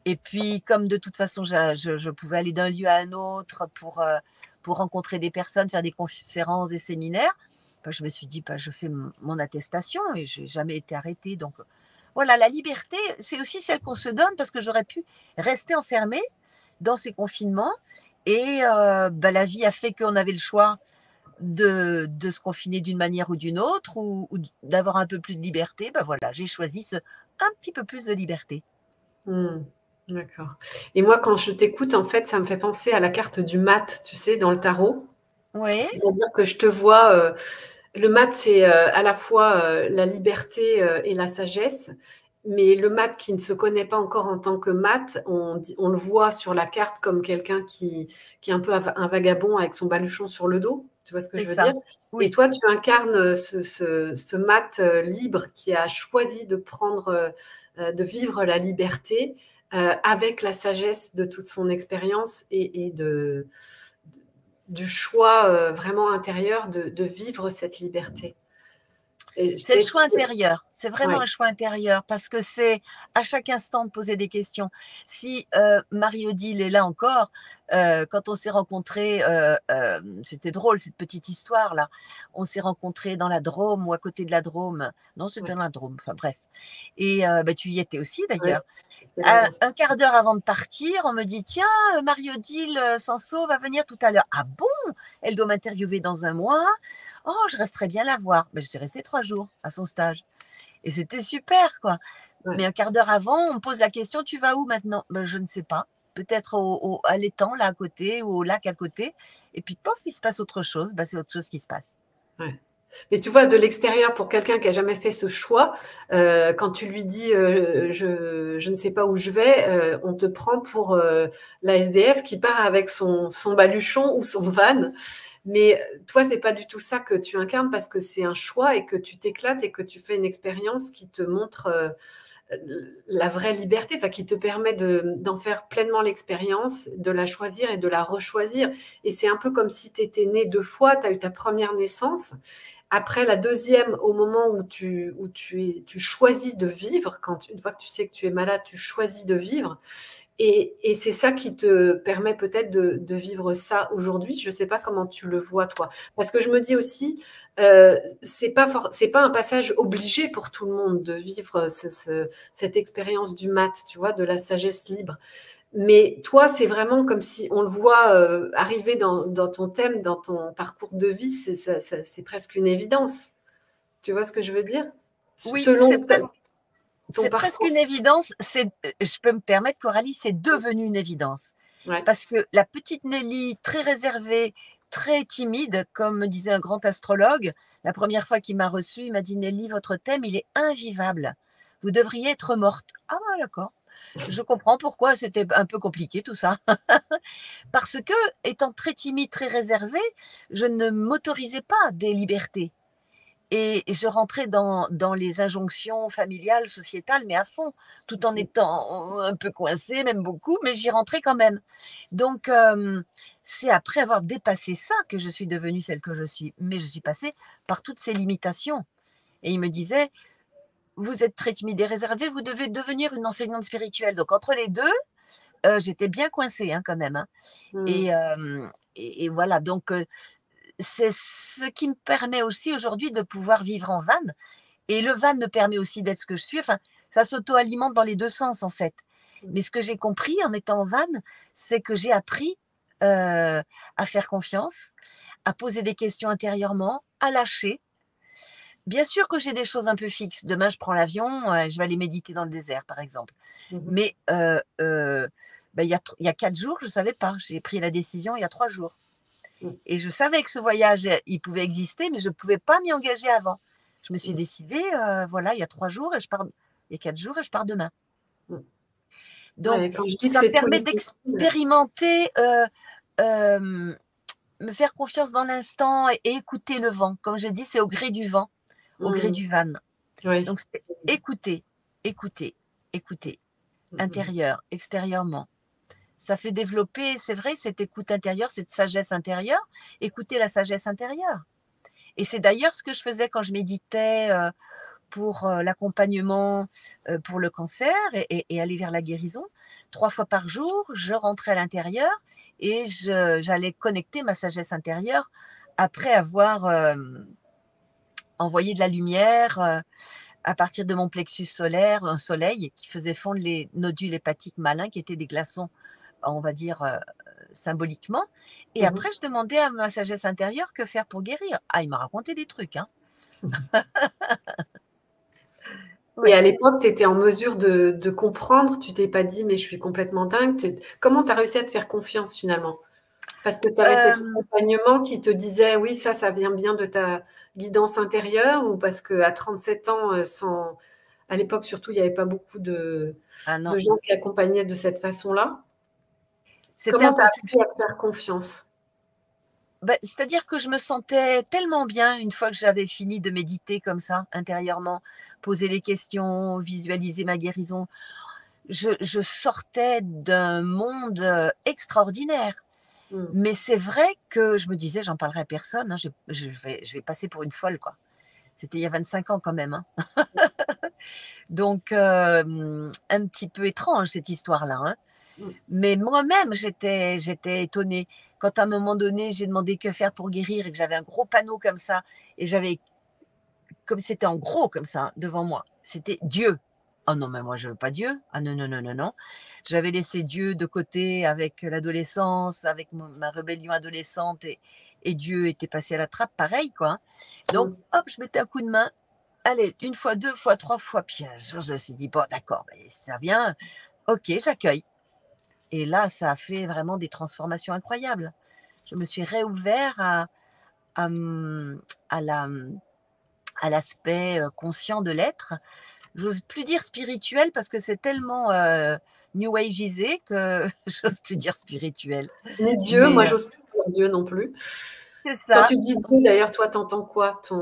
Et puis, comme de toute façon, je pouvais aller d'un lieu à un autre pour rencontrer des personnes, faire des conférences, des séminaires, bah, je me suis dit, bah, je fais mon attestation et je n'ai jamais été arrêtée. Donc, voilà, la liberté, c'est aussi celle qu'on se donne, parce que j'aurais pu rester enfermée dans ces confinements. Et bah, la vie a fait qu'on avait le choix de se confiner d'une manière ou d'une autre, ou d'avoir un peu plus de liberté. Bah, voilà, j'ai choisi un petit peu plus de liberté. Hmm, d'accord. Et moi, quand je t'écoute, en fait, ça me fait penser à la carte du mat, tu sais, dans le tarot. Oui, C'est-à-dire que je te vois, le mat, c'est à la fois la liberté et la sagesse. Mais le mat qui ne se connaît pas encore en tant que mat, on le voit sur la carte comme quelqu'un qui est un peu un vagabond avec son baluchon sur le dos. Tu vois ce que c'est je veux dire? ça. Et Oui. toi, tu incarnes ce mat libre qui a choisi de vivre la liberté avec la sagesse de toute son expérience et du choix vraiment intérieur de vivre cette liberté. C'est le choix intérieur. C'est vraiment Ouais. un choix intérieur, parce que c'est à chaque instant de poser des questions. Si Marie-Odile est là encore, quand on s'est rencontrés, c'était drôle cette petite histoire-là. On s'est rencontrés dans la Drôme ou à côté de la Drôme. Non, c'était Ouais, dans la Drôme, enfin bref. Et bah, tu y étais aussi ouais, d'ailleurs. c'est là dans Un quart d'heure avant de partir, on me dit, tiens, Marie-Odile Sanso va venir tout à l'heure. Ah bon? Elle doit m'interviewer dans un mois. Oh, je resterai bien la voir. Mais je suis restée 3 jours à son stage. Et c'était super, quoi. ouais. Mais un quart d'heure avant, on me pose la question, tu vas où maintenant? Ben, je ne sais pas. Peut-être à l'étang, là à côté, ou au lac à côté. Et puis, pof, il se passe autre chose. Ben, c'est autre chose qui se passe. Ouais. Mais tu vois, de l'extérieur, pour quelqu'un qui a jamais fait ce choix, quand tu lui dis je ne sais pas où je vais, on te prend pour la SDF qui part avec son baluchon ou son van. Mais toi, c'est pas du tout ça que tu incarnes parce que c'est un choix et que tu t'éclates et que tu fais une expérience qui te montre la vraie liberté, enfin, qui te permet d'en faire pleinement l'expérience, de la choisir et de la rechoisir. Et c'est un peu comme si tu étais né deux fois, tu as eu ta première naissance. Après la deuxième, au moment où tu choisis de vivre, une fois que tu sais que tu es malade, tu choisis de vivre. Et c'est ça qui te permet peut-être de vivre ça aujourd'hui. Je ne sais pas comment tu le vois, toi. Parce que je me dis aussi, c'est pas un passage obligé pour tout le monde de vivre cette expérience du mat, tu vois, de la sagesse libre. Mais toi, c'est vraiment comme si on le voit arriver dans ton thème, dans ton parcours de vie, c'est presque une évidence. Tu vois ce que je veux dire? Oui, Selon ton c'est presque parcours. une évidence. Je peux me permettre, Coralie, c'est devenu une évidence. Ouais. Parce que la petite Nelly, très réservée, très timide, comme me disait un grand astrologue, la première fois qu'il m'a reçue, il m'a dit: Nelly, votre thème, il est invivable. Vous devriez être morte. Ah, d'accord. Je comprends pourquoi c'était un peu compliqué tout ça. Parce que, étant très timide, très réservée, je ne m'autorisais pas des libertés. Et je rentrais dans les injonctions familiales, sociétales, mais à fond, tout en étant un peu coincée, même beaucoup, mais j'y rentrais quand même. Donc, c'est après avoir dépassé ça que je suis devenue celle que je suis. Mais je suis passée par toutes ces limitations. Et il me disait: vous êtes très timide et réservée, vous devez devenir une enseignante spirituelle. Donc, entre les deux, j'étais bien coincée hein, quand même. Hein. Mm. Et, et voilà, donc c'est ce qui me permet aussi aujourd'hui de pouvoir vivre en van. Et le van me permet aussi d'être ce que je suis. Enfin, ça s'auto-alimente dans les deux sens, en fait. Mais ce que j'ai compris en étant en van, c'est que j'ai appris à faire confiance, à poser des questions intérieurement, à lâcher. Bien sûr que j'ai des choses un peu fixes. Demain, je prends l'avion, je vais aller méditer dans le désert, par exemple. Mhm. Mais ben, il y a 4 jours, je ne savais pas. J'ai pris la décision il y a 3 jours. Mm. Et je savais que ce voyage, il pouvait exister, mais je ne pouvais pas m'y engager avant. Je me suis Mm. décidée, voilà, il y a 3 jours et je pars, il y a 4 jours et je pars demain. Mm. Donc, Ouais, quand je dis que ça me c'est tous permet les possibles. d'expérimenter, euh, me faire confiance dans l'instant et écouter le vent. Comme je dis, c'est au gré du vent, au gré Mm. du van. Oui. Donc, c'est écouter, écouter, écouter, Mm. intérieur, extérieurement. Ça fait développer, c'est vrai, cette écoute intérieure, cette sagesse intérieure, écouter la sagesse intérieure. Et c'est d'ailleurs ce que je faisais quand je méditais pour l'accompagnement pour le cancer et aller vers la guérison. 3 fois par jour, je rentrais à l'intérieur et j'allais connecter ma sagesse intérieure après avoir envoyé de la lumière à partir de mon plexus solaire, un soleil qui faisait fondre les nodules hépatiques malins qui étaient des glaçons, on va dire, symboliquement. Et Mhm. après, je demandais à ma sagesse intérieure que faire pour guérir. Ah, il m'a raconté des trucs, hein. Et Ouais. à l'époque, tu étais en mesure de comprendre, tu t'es pas dit, mais je suis complètement dingue. Comment tu as réussi à te faire confiance finalement? Parce que tu avais cet Euh, accompagnement qui te disait, oui, ça vient bien de ta guidance intérieure, ou parce qu'à 37 ans, à l'époque surtout, il n'y avait pas beaucoup ah de non, gens qui accompagnaient de cette façon-là. c'était Comment tu as impossible. appris à te faire confiance? Bah, c'est-à-dire que je me sentais tellement bien une fois que j'avais fini de méditer comme ça, intérieurement, poser les questions, visualiser ma guérison. Je sortais d'un monde extraordinaire. Mm. Mais c'est vrai que je me disais, j'en parlerai à personne, hein, je vais passer pour une folle, quoi. C'était il y a 25 ans quand même. Hein. Donc, un petit peu étrange cette histoire-là. Hein. Mm. Mais moi-même, j'étais étonnée. Quand à un moment donné, j'ai demandé que faire pour guérir et que j'avais un gros panneau comme ça, et j'avais, comme c'était en gros comme ça, devant moi, c'était Dieu. Oh non, mais moi, je veux pas Dieu. Ah non, non, non, non, non. J'avais laissé Dieu de côté avec l'adolescence, avec ma rébellion adolescente, et Dieu était passé à la trappe, pareil, quoi. Donc, Mm. hop, je mettais un coup de main. Allez, 1 fois, 2 fois, 3 fois. Puis un jour, je me suis dit, bon, d'accord, ben, ça vient. Ok, j'accueille. Et là, ça a fait vraiment des transformations incroyables. Je me suis réouvert à, à la, à l'aspect conscient de l'être. J'ose plus dire spirituel parce que c'est tellement New Ageisé que j'ose plus dire spirituel. Ni Dieu, moi Mais j'ose plus dire Dieu non plus. c'est Quand ça. tu dis Dieu, d'ailleurs, toi, t'entends quoi? Ta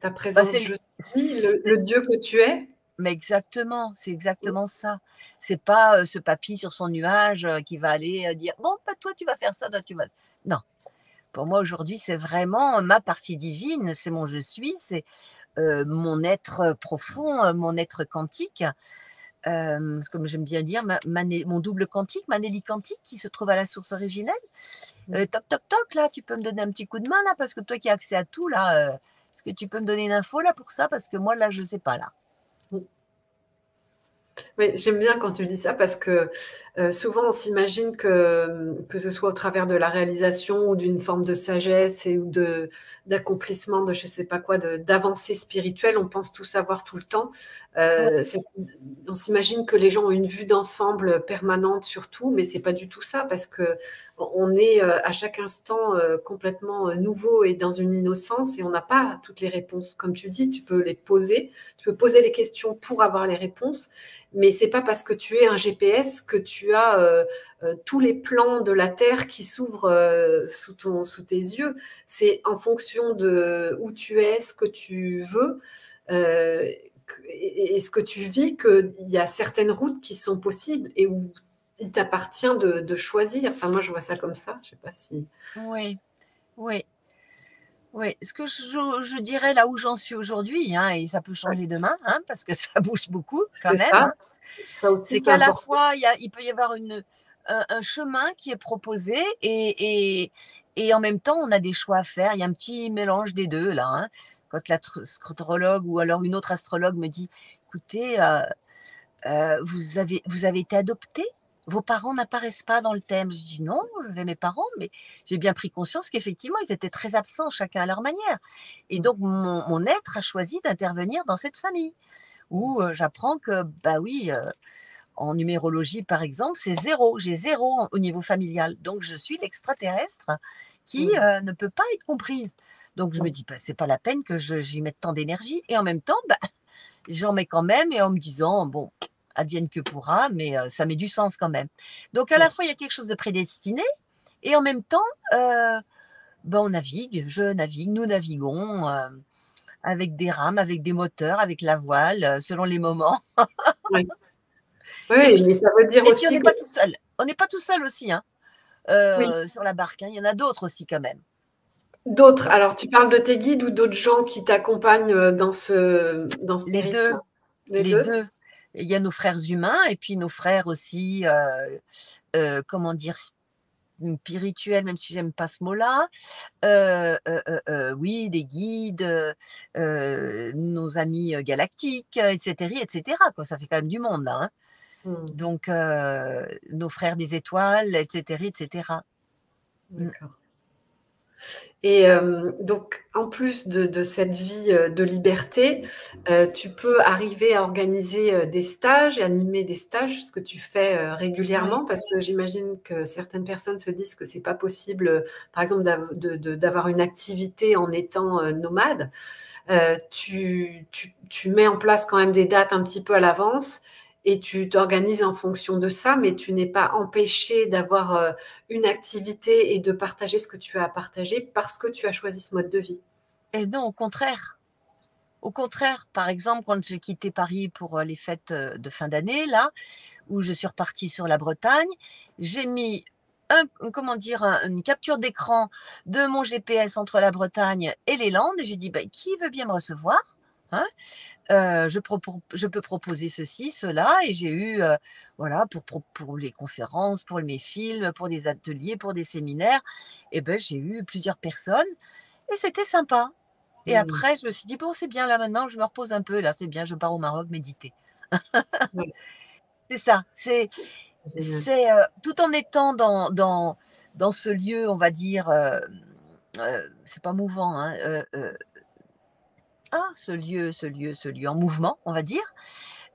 Bah, présence, je suis, le Dieu que tu es? mais exactement, c'est exactement ça. C'est pas ce papy sur son nuage qui va aller dire bon, bah, toi tu vas faire ça, toi tu vas. Non, pour moi aujourd'hui c'est vraiment ma partie divine, c'est mon je suis, c'est mon être profond, mon être quantique. Comme j'aime bien dire, mon double quantique, ma Nelly quantique qui se trouve à la source originelle. Toc, toc, toc, là, tu peux me donner un petit coup de main, là, parce que toi qui as accès à tout, là, est-ce que tu peux me donner une info, là, pour ça? Parce que moi, là, je ne sais pas, là. Oui, j'aime bien quand tu dis ça parce que souvent on s'imagine que ce soit au travers de la réalisation ou d'une forme de sagesse ou d'accomplissement de je sais pas quoi, d'avancée spirituelle, on pense tout savoir tout le temps. Ouais. On s'imagine que les gens ont une vue d'ensemble permanente sur tout, mais c'est pas du tout ça parce que on est à chaque instant complètement nouveau et dans une innocence et on n'a pas toutes les réponses. Comme tu dis, tu peux les poser, tu peux poser les questions pour avoir les réponses, mais c'est pas parce que tu es un GPS que tu as tous les plans de la Terre qui s'ouvrent sous tes yeux. C'est en fonction de où tu es, ce que tu veux et ce que tu vis qu'il y a certaines routes qui sont possibles et où il t'appartient de choisir. Enfin, moi, je vois ça comme ça. Je sais pas si. Oui, oui, oui. Ce que je dirais là où j'en suis aujourd'hui, hein, et ça peut Ouais, changer demain, hein, parce que ça bouge beaucoup quand c'est même, ça. hein, Ça aussi, c'est c'est qu'à la important. fois, il peut y avoir un chemin qui est proposé et en même temps, on a des choix à faire. Il y a un petit mélange des deux, là. Hein. Quand l'astrologue ou alors une autre astrologue me dit, écoutez, vous avez été adopté? Vos parents n'apparaissent pas dans le thème. Je dis non, j'avais mes parents, mais j'ai bien pris conscience qu'effectivement, ils étaient très absents, chacun à leur manière. Et donc, mon être a choisi d'intervenir dans cette famille, où j'apprends que, bah oui, en numérologie, par exemple, c'est zéro. J'ai zéro au niveau familial. Donc, je suis l'extraterrestre qui ne peut pas être comprise. Donc, je me dis, bah, c'est pas la peine que j'y mette tant d'énergie. Et en même temps, bah, j'en mets quand même et en me disant, bon, advienne que pourra, mais ça met du sens quand même. Donc à la fois, il y a quelque chose de prédestiné et en même temps, ben, on navigue, je navigue, nous naviguons avec des rames, avec des moteurs, avec la voile, selon les moments. Oui, Et oui, puis, mais ça veut dire et puis on aussi n'est que pas tout seul. On n'est pas tout seul aussi, hein, oui, sur la barque. Hein. Il y en a d'autres aussi quand même. d'autres. Alors, tu parles de tes guides ou d'autres gens qui t'accompagnent dans ce Les deux, périple? Les les deux? deux. Il y a nos frères humains et puis nos frères aussi, comment dire, spirituels, même si j'aime pas ce mot-là. Oui, des guides, nos amis, galactiques, et cetera et cetera, quoi. Ça fait quand même du monde là, hein. Mmh, Donc nos frères des étoiles, et cetera et cetera. Mmh. d'accord. Et donc, en plus de cette vie de liberté, tu peux arriver à organiser des stages et animer des stages, ce que tu fais Oui. régulièrement, parce que j'imagine que certaines personnes se disent que c'est pas possible, par exemple, d'avoir une activité en étant nomade. Tu mets en place quand même des dates un petit peu à l'avance et tu t'organises en fonction de ça, mais tu n'es pas empêché d'avoir une activité et de partager ce que tu as à partager parce que tu as choisi ce mode de vie. Et non, au contraire. Au contraire, par exemple, quand j'ai quitté Paris pour les fêtes de fin d'année, là, où je suis repartie sur la Bretagne, j'ai mis comment dire, une capture d'écran de mon GPS entre la Bretagne et les Landes et j'ai dit, bah, qui veut bien me recevoir? Hein. Je peux proposer ceci, cela, et j'ai eu, voilà, pour les conférences, pour mes films, pour des ateliers, pour des séminaires, et ben j'ai eu plusieurs personnes et c'était sympa. Et Mmh. après, je me suis dit: «Bon, c'est bien là maintenant, je me repose un peu là, c'est bien, je pars au Maroc méditer». Ouais, C'est ça, c'est génial. tout en étant dans ce lieu, on va dire, c'est pas mouvant, hein, ce lieu en mouvement, on va dire.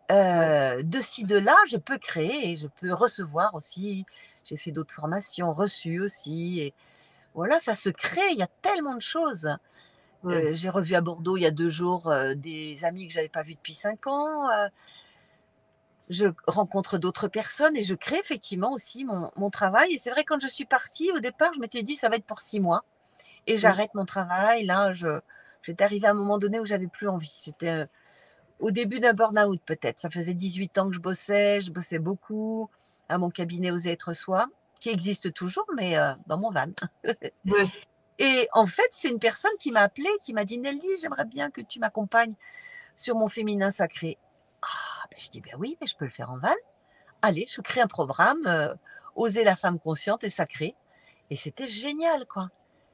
Ouais. De ci, de là, je peux créer et je peux recevoir aussi. J'ai fait d'autres formations, reçues aussi et voilà, ça se crée, il y a tellement de choses. Ouais. J'ai revu à Bordeaux il y a 2 jours, des amis que j'avais pas vus depuis 5 ans, je rencontre d'autres personnes et je crée effectivement aussi mon travail et c'est vrai quand je suis partie, au départ, je m'étais dit: «Ça va être pour 6 mois et Mmh. j'arrête mon travail». Là, j'étais arrivée à un moment donné où j'avais plus envie. J'étais, au début d'un burn-out peut-être. Ça faisait 18 ans que je bossais beaucoup à mon cabinet Oser être soi, qui existe toujours mais dans mon van. Ouais. Et en fait, c'est une personne qui m'a appelée, qui m'a dit: «Nelly, j'aimerais bien que tu m'accompagnes sur mon féminin sacré». Ah, ben, je dis: «Ben oui, mais je peux le faire en van. Allez, je crée un programme, Oser la femme consciente et sacrée» et c'était génial, quoi.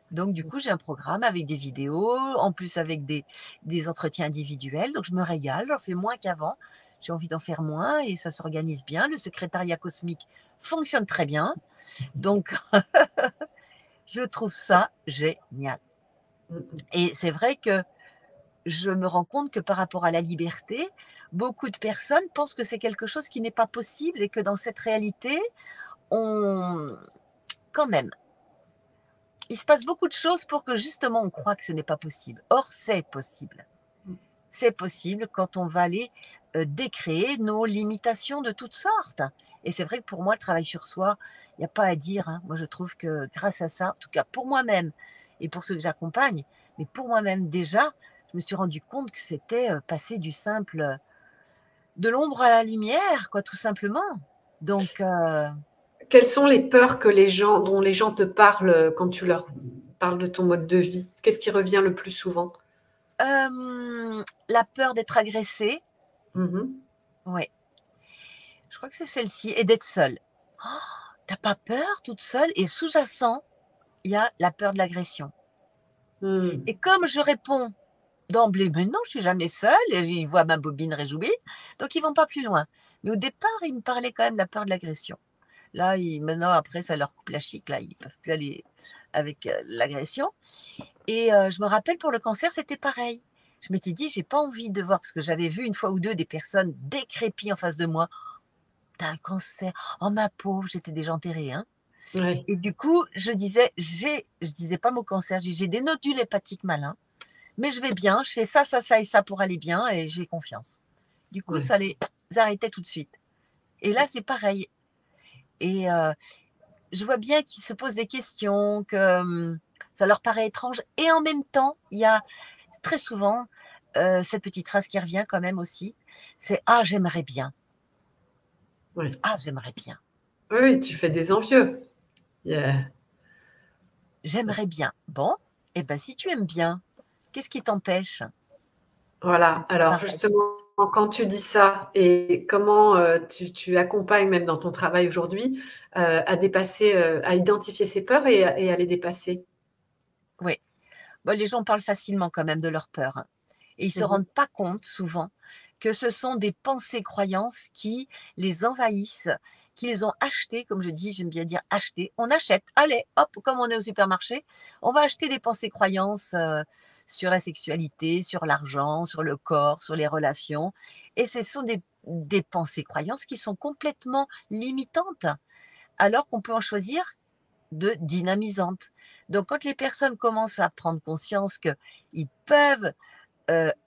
Donc du coup, j'ai un programme avec des vidéos, en plus avec des entretiens individuels, donc je me régale, j'en fais moins qu'avant. J'ai envie d'en faire moins et ça s'organise bien. Le secrétariat cosmique fonctionne très bien, donc je trouve ça génial Mmh mh. et c'est vrai que je me rends compte que par rapport à la liberté, beaucoup de personnes pensent que c'est quelque chose qui n'est pas possible et que dans cette réalité, on quand même, il se passe beaucoup de choses pour que justement on croit que ce n'est pas possible. Or, c'est possible. Mmh. C'est possible quand on va aller, décréer nos limitations de toutes sortes et c'est vrai que pour moi, le travail sur soi, il y a pas à dire, hein. Moi, je trouve que grâce à ça, en tout cas pour moi-même et pour ceux que j'accompagne, mais pour moi-même déjà, je me suis rendu compte que c'était, passer du simple, de l'ombre à la lumière quoi, tout simplement. Donc Quelles sont les peurs que dont les gens te parlent, quand tu leur parles de ton mode de vie? Qu'est-ce qui revient le plus souvent? la peur d'être agressée, Mmh mh. ouais, je crois que c'est celle-ci et d'être seule. Tu pas peur toute seule et sous-jacent, il y a la peur de l'agression Mmh. et comme je réponds d'emblée: «Mais non, je suis jamais seule» et ils voient ma bobine réjouie, donc ils vont pas plus loin. Mais au départ, ils me parlaient quand même de la peur de l'agression. Là, maintenant après ça leur coupe la chic, là, ils peuvent plus aller avec, l'agression et je me rappelle pour le cancer, c'était pareil. Je m'étais dit: «J'ai pas envie de voir» parce que j'avais vu une fois ou 2 des personnes décrépies en face de moi. «Tu as un cancer, oh ma pauvre», j'étais déjà enterrée, hein Ouais. et du coup, je disais pas mon cancer, je dis: «J'ai des nodules hépatiques malins, mais je vais bien, je fais ça, ça, ça et ça pour aller bien et j'ai confiance». Du coup, Ouais. ça les arrêtait tout de suite et là, c'est pareil et je vois bien qu'ils se posent des questions, que, ça leur paraît étrange et en même temps, il y a très souvent, cette petite phrase qui revient quand même aussi, c'est: «Ah j'aimerais bien, Ouais. ah j'aimerais bien, Oui, oui, tu fais des envieux. Il y a j'aimerais bien». Bon, et ben si tu aimes bien, qu'est-ce qui t'empêche de voilà. Alors paraître justement, quand tu dis ça et comment, tu accompagnes même dans ton travail aujourd'hui, à dépasser, à identifier ses peurs et à les dépasser? oui, bah, les gens parlent facilement quand même de leurs peurs, hein et ils se Mmh mh. rendent pas compte souvent que ce sont des pensées, croyances qui les envahissent, qu'ils ont achetées, comme je dis, j'aime bien dire acheter. On achète, allez, hop, comme on est au supermarché, on va acheter des pensées, croyances sur la sexualité, sur l'argent, sur le corps, sur les relations. Et ce sont des pensées, croyances qui sont complètement limitantes, alors qu'on peut en choisir de dynamisantes. Donc, quand les personnes commencent à prendre conscience qu'ils peuvent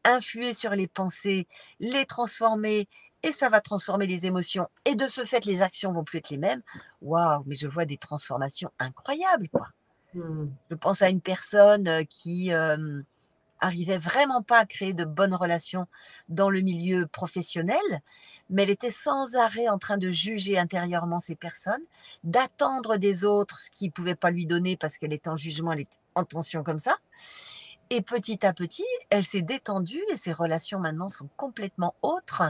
influer sur les pensées, les transformer et ça va transformer les émotions et de ce fait, les actions vont plus être les mêmes. Waouh, mais je vois des transformations incroyables, quoi. Mmh. Je pense à une personne, qui, arrivait vraiment pas à créer de bonnes relations dans le milieu professionnel, mais elle était sans arrêt en train de juger intérieurement ces personnes, d'attendre des autres ce qu'ils pouvaient pas lui donner parce qu'elle était en jugement, elle était en tension comme ça et petit à petit, elle s'est détendue et ses relations maintenant sont complètement autres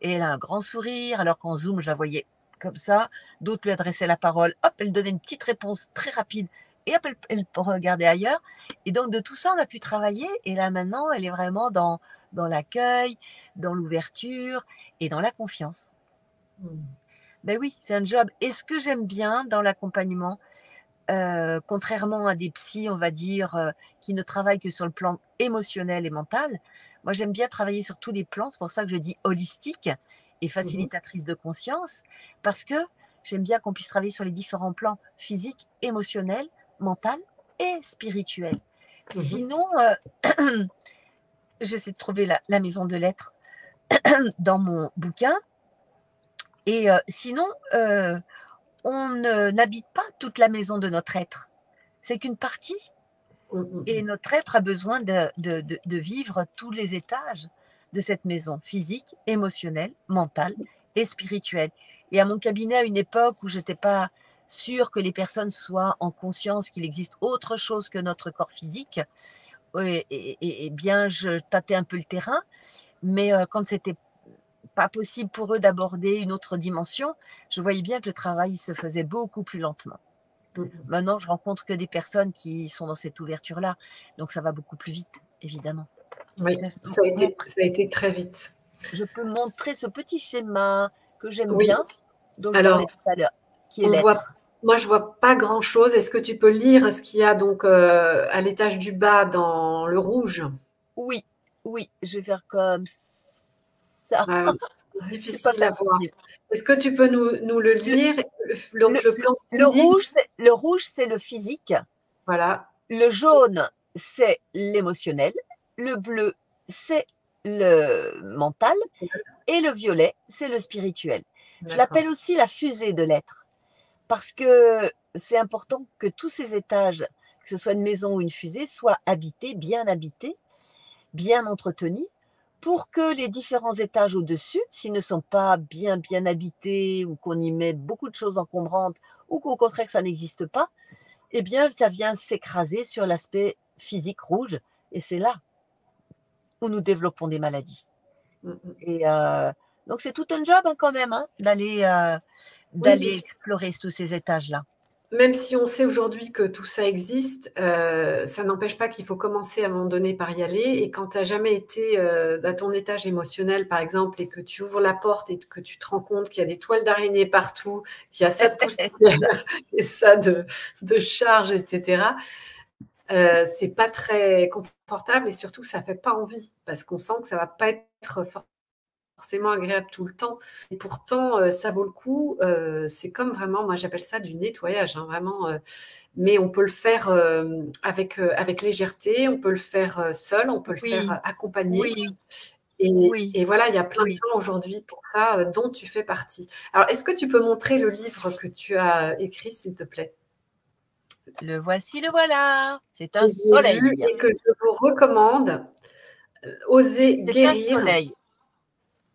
et elle a un grand sourire alors qu'en Zoom, je la voyais comme ça, d'autres lui adressaient la parole, hop, elle donnait une petite réponse très rapide et hop, elle regardait ailleurs et donc de tout ça, on a pu travailler et là maintenant, elle est vraiment dans l'accueil, dans l'ouverture et dans la confiance. Mmh. Ben oui, c'est un job et ce que j'aime bien dans l'accompagnement, contrairement à des psys, on va dire, qui ne travaillent que sur le plan émotionnel et mental. Moi, j'aime bien travailler sur tous les plans. C'est pour ça que je dis holistique et Mmh mh. facilitatrice de conscience, parce que j'aime bien qu'on puisse travailler sur les différents plans physique, émotionnel, mental et spirituelle. Mhm. Sinon, j'essaie de trouver la maison de l'être dans mon bouquin. Et sinon, on n'habite pas toute la maison de notre être. C'est qu'une partie. Et Mhm. notre être a besoin de vivre tous les étages de cette maison, physique, émotionnelle, mentale et spirituelle. Et à mon cabinet, à une époque où je n'étais pas sûre que les personnes soient en conscience qu'il existe autre chose que notre corps physique, et bien, je tâtais un peu le terrain. Mais quand c'était pas possible pour eux d'aborder une autre dimension, je voyais bien que le travail se faisait beaucoup plus lentement. Mhm. Maintenant, je rencontre que des personnes qui sont dans cette ouverture-là, donc ça va beaucoup plus vite, évidemment. Oui, ça a été très vite. Je peux montrer ce petit schéma que j'aime Oui, bien, dont je parlais alors, tout à l'heure, qui est on voit, l'être. moi, je vois pas grand-chose. Est-ce que tu peux lire ce qu'il y a donc à l'étage du bas dans le rouge? Oui, oui, je vais faire comme ça. Ah oui, c'est C'est pas difficile à voir. facile. Est-ce que tu peux nous le Le, lire? le, Donc, le plan le physique, rouge, le rouge, c'est le physique. voilà, Le jaune, c'est l'émotionnel. Le bleu, c'est le mental. Et le violet, c'est le spirituel. Je d'accord. l'appelle aussi la fusée de l'être, parce que c'est important que tous ces étages, que ce soit une maison ou une fusée, soient habités, bien entretenus, pour que les différents étages au-dessus, s'ils ne sont pas bien habités, ou qu'on y met beaucoup de choses encombrantes, ou qu'au contraire que ça n'existe pas, eh bien, ça vient s'écraser sur l'aspect physique rouge, et c'est là où nous développons des maladies. Mm, mm. Et donc, c'est tout un job hein, quand même hein, Oui, d'aller puis explorer tous ces étages-là. même si on sait aujourd'hui que tout ça existe, ça n'empêche pas qu'il faut commencer à un moment donné par y aller. Et quand tu as jamais été à ton étage émotionnel, par exemple, et que tu ouvres la porte et que tu te rends compte qu'il y a des toiles d'araignée partout, qu'il y a ça de C'est poussière ça. et ça de charge, etc., c'est pas très confortable et surtout, ça fait pas envie parce qu'on sent que ça va pas être forcément agréable tout le temps. Et pourtant, ça vaut le coup. C'est comme vraiment, moi j'appelle ça du nettoyage, hein, vraiment. Mais on peut le faire avec légèreté, on peut le faire seul, on peut le faire Oui, accompagné. oui, Et voilà, il y a plein de oui. gens aujourd'hui pour ça, dont tu fais partie. Alors, est-ce que tu peux montrer le livre que tu as écrit, s'il te plaît? Le voici, le voilà. C'est un Que j'ai lu soleil. et que je vous recommande. Oser C'est un guérir. soleil.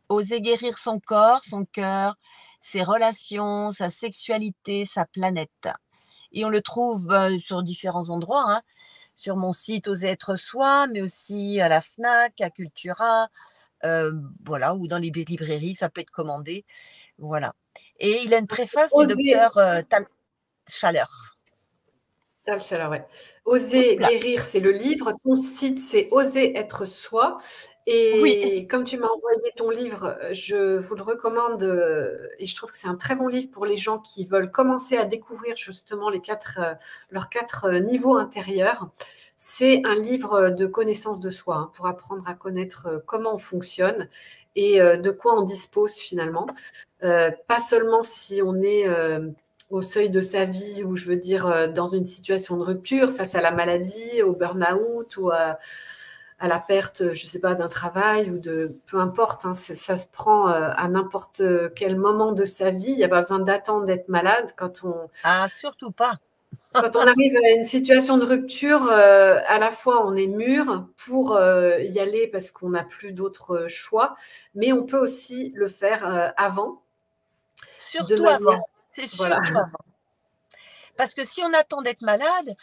Oser guérir son corps, son cœur, ses relations, sa sexualité, sa planète. Et on le trouve sur différents endroits, hein. Sur mon site Oser être soi, mais aussi à la FNAC, à Cultura, voilà, ou dans les librairies, ça peut être commandé. Voilà. Et il a une préface du Oser. docteur Tal Chaleur. Ah, le chaleur, ouais. Oser Oula, guérir, c'est le livre. Ton site, c'est Oser être soi. oui, Et comme tu m'as envoyé ton livre, je vous le recommande. Et je trouve que c'est un très bon livre pour les gens qui veulent commencer à découvrir justement leurs quatre niveaux intérieurs. C'est un livre de connaissance de soi hein, pour apprendre à connaître comment on fonctionne et de quoi on dispose finalement. Pas seulement si on est au seuil de sa vie, ou je veux dire dans une situation de rupture, face à la maladie, au burn-out ou à la perte, je ne sais pas, d'un travail ou de... Peu importe, hein, ça se prend à n'importe quel moment de sa vie. Il n'y a pas besoin d'attendre d'être malade. ah, surtout pas. Quand on arrive à une situation de rupture, à la fois on est mûr pour y aller parce qu'on n'a plus d'autre choix, mais on peut aussi le faire avant, de Surtout manière... avant. C'est Voilà. surtout avant. Parce que si on attend d'être malade,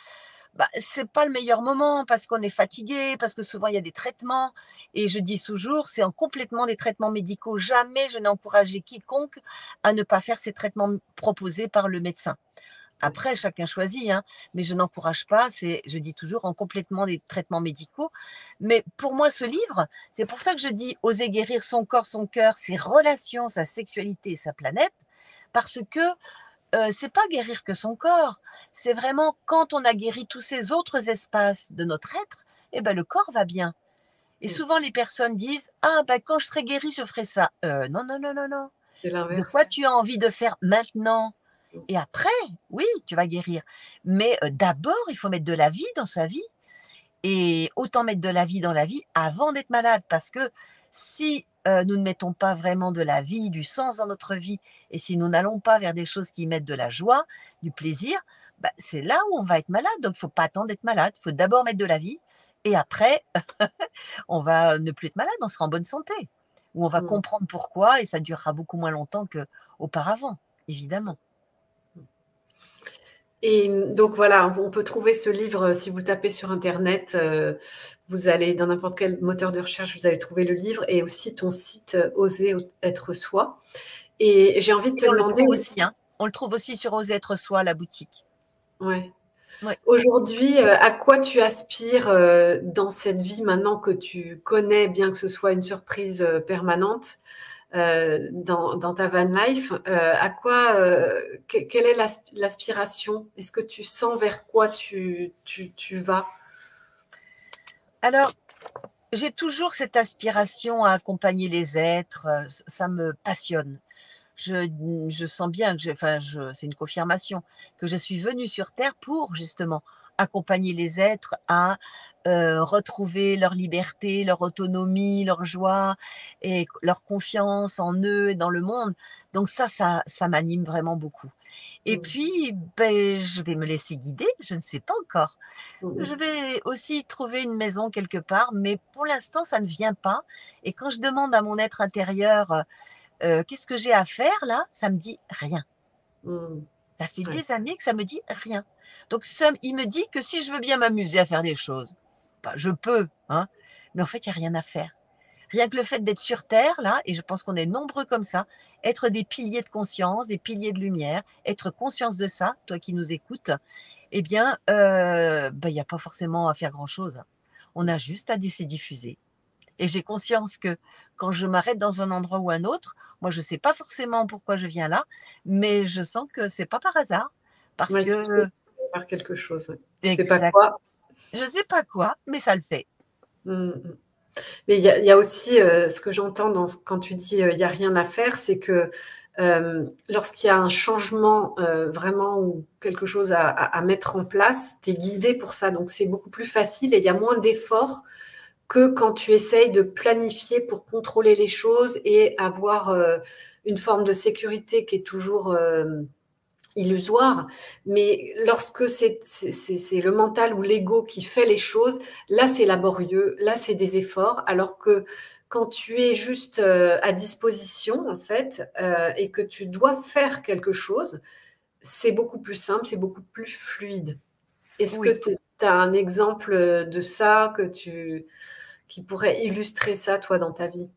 bah, c'est pas le meilleur moment parce qu'on est fatigué, parce que souvent il y a des traitements. Et je dis toujours, c'est en complètement des traitements médicaux. Jamais je n'ai encouragé quiconque à ne pas faire ces traitements proposés par le médecin. Ouais. Après, chacun choisit, hein, mais je n'encourage pas, je dis toujours en complètement des traitements médicaux. Mais pour moi, ce livre, c'est pour ça que je dis oser guérir son corps, son cœur, ses relations, sa sexualité et sa planète, parce que c'est pas guérir que son corps, c'est vraiment quand on a guéri tous ces autres espaces de notre être, eh ben, le corps va bien. Et Mm. souvent, les personnes disent ah ben, quand je serai guérie, je ferai ça. Non, non, non, non, non. C'est De quoi l'inverse. tu as envie de faire maintenant? Et après, oui, tu vas guérir. Mais d'abord, il faut mettre de la vie dans sa vie. Et autant mettre de la vie dans la vie avant d'être malade. Parce que si nous ne mettons pas vraiment de la vie, du sens dans notre vie, et si nous n'allons pas vers des choses qui mettent de la joie, du plaisir, bah, c'est là où on va être malade. Donc, il ne faut pas attendre d'être malade. Il faut d'abord mettre de la vie. Et après, on va ne plus être malade, on sera en bonne santé. Ou on va Mm. comprendre pourquoi et ça durera beaucoup moins longtemps qu'auparavant, évidemment. Et donc voilà, on peut trouver ce livre si vous tapez sur Internet. Vous allez dans n'importe quel moteur de recherche, vous allez trouver le livre et aussi ton site Oser être soi. Et j'ai envie de te Et on le demander, trouve aussi, hein. On le trouve aussi sur Oser être soi, la boutique. ouais, Ouais. aujourd'hui, à quoi tu aspires dans cette vie maintenant que tu connais, bien que ce soit une surprise permanente dans ta van life, à quoi, quelle est l'aspiration? Est-ce que tu sens vers quoi tu vas? Alors, j'ai toujours cette aspiration à accompagner les êtres, ça me passionne. Je sens bien que c'est une confirmation, que je suis venue sur terre pour justement accompagner les êtres à retrouver leur liberté, leur autonomie, leur joie et leur confiance en eux et dans le monde. Donc ça m'anime vraiment beaucoup. Et Mmh. puis, ben, je vais me laisser guider, je ne sais pas encore. Mmh Je mh. vais aussi trouver une maison quelque part, mais pour l'instant, ça ne vient pas. Et quand je demande à mon être intérieur, qu'est-ce que j'ai à faire là? Ça me dit rien. Mmh. Ça fait Ouais. des années que ça me dit rien. Donc il me dit que si je veux bien m'amuser à faire des choses, bah, je peux, hein, mais en fait, il y a rien à faire. Rien que le fait d'être sur terre là, et je pense qu'on est nombreux comme ça, être des piliers de conscience, des piliers de lumière, être conscience de ça, toi qui nous écoutes, eh bien, bah, il y a pas forcément à faire grand chose. On a juste à laisser diffuser. Et j'ai conscience que quand je m'arrête dans un endroit ou un autre, moi je sais pas forcément pourquoi je viens là, mais je sens que c'est pas par hasard. Parce Ouais, tu sais que faire quelque chose, ouais. Tu sais pas exact. quoi. Je sais pas quoi, mais ça le fait. Mmh mh. Mais il y a aussi, ce que j'entends quand tu dis, «Il y a rien à faire», c'est que, lorsqu'il y a un changement, vraiment ou quelque chose à mettre en place, tu es guidé pour ça, donc c'est beaucoup plus facile et il y a moins d'efforts que quand tu essayes de planifier pour contrôler les choses et avoir, une forme de sécurité qui est toujours, illusoire, mais lorsque c'est le mental ou l'ego qui fait les choses, là, c'est laborieux, là, c'est des efforts, alors que quand tu es juste, à disposition, en fait, et que tu dois faire quelque chose, c'est beaucoup plus simple, c'est beaucoup plus fluide. Est-ce que Oui. tu as un exemple, de ça qui pourrait illustrer ça, toi, dans ta vie?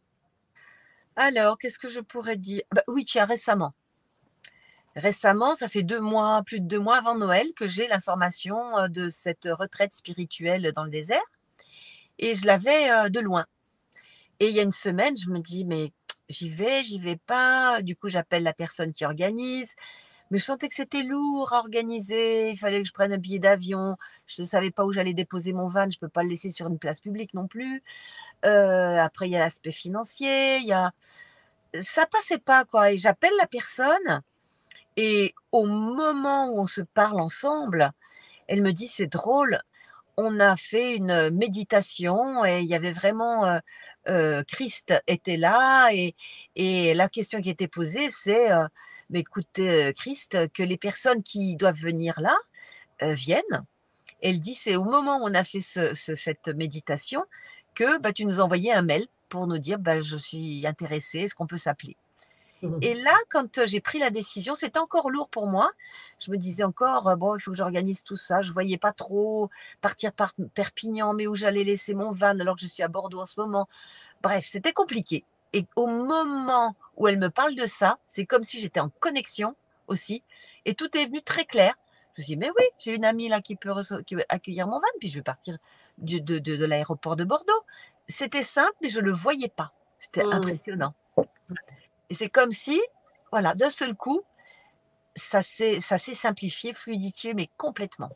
Alors, qu'est-ce que je pourrais dire? Bah, oui, tiens, récemment. Récemment, ça fait 2 mois, plus de 2 mois avant Noël que j'ai l'information, de cette retraite spirituelle dans le désert et je l'avais, de loin. Et il y a une semaine, je me dis: «Mais j'y vais pas». Du coup, j'appelle la personne qui organise, mais je sentais que c'était lourd à organiser. Il fallait que je prenne un billet d'avion. Je ne savais pas où j'allais déposer mon van, je peux pas le laisser sur une place publique non plus. Après il y a l'aspect financier, il y a ça passait pas quoi et j'appelle la personne et au moment où on se parle ensemble, elle me dit: «C'est drôle, on a fait une méditation et il y avait vraiment, Christ était là et la question qui était posée c'est, mais écoute, Christ, que les personnes qui doivent venir là, viennent». Elle dit: «C'est au moment où on a fait cette méditation que, bah, tu nous as envoyé un mail pour nous dire, bah, je suis intéressée, est-ce qu'on peut s'appeler?» Et Mmh. là, quand, j'ai pris la décision, c'était encore lourd pour moi. Je me disais encore, «Bon, il faut que j'organise tout ça». Je voyais pas trop partir par Perpignan, mais où j'allais laisser mon van alors que je suis à Bordeaux en ce moment. Bref, c'était compliqué et au moment où elle me parle de ça, c'est comme si j'étais en connexion aussi et tout est venu très clair. Je me suis dit: «Mais oui, j'ai une amie là qui veut accueillir mon van, puis je vais partir de l'aéroport de Bordeaux». C'était simple, mais je le voyais pas. C'était Mmh. impressionnant. Et c'est comme si, voilà, d'un seul coup, ça s'est simplifié, fluidifié, mais complètement.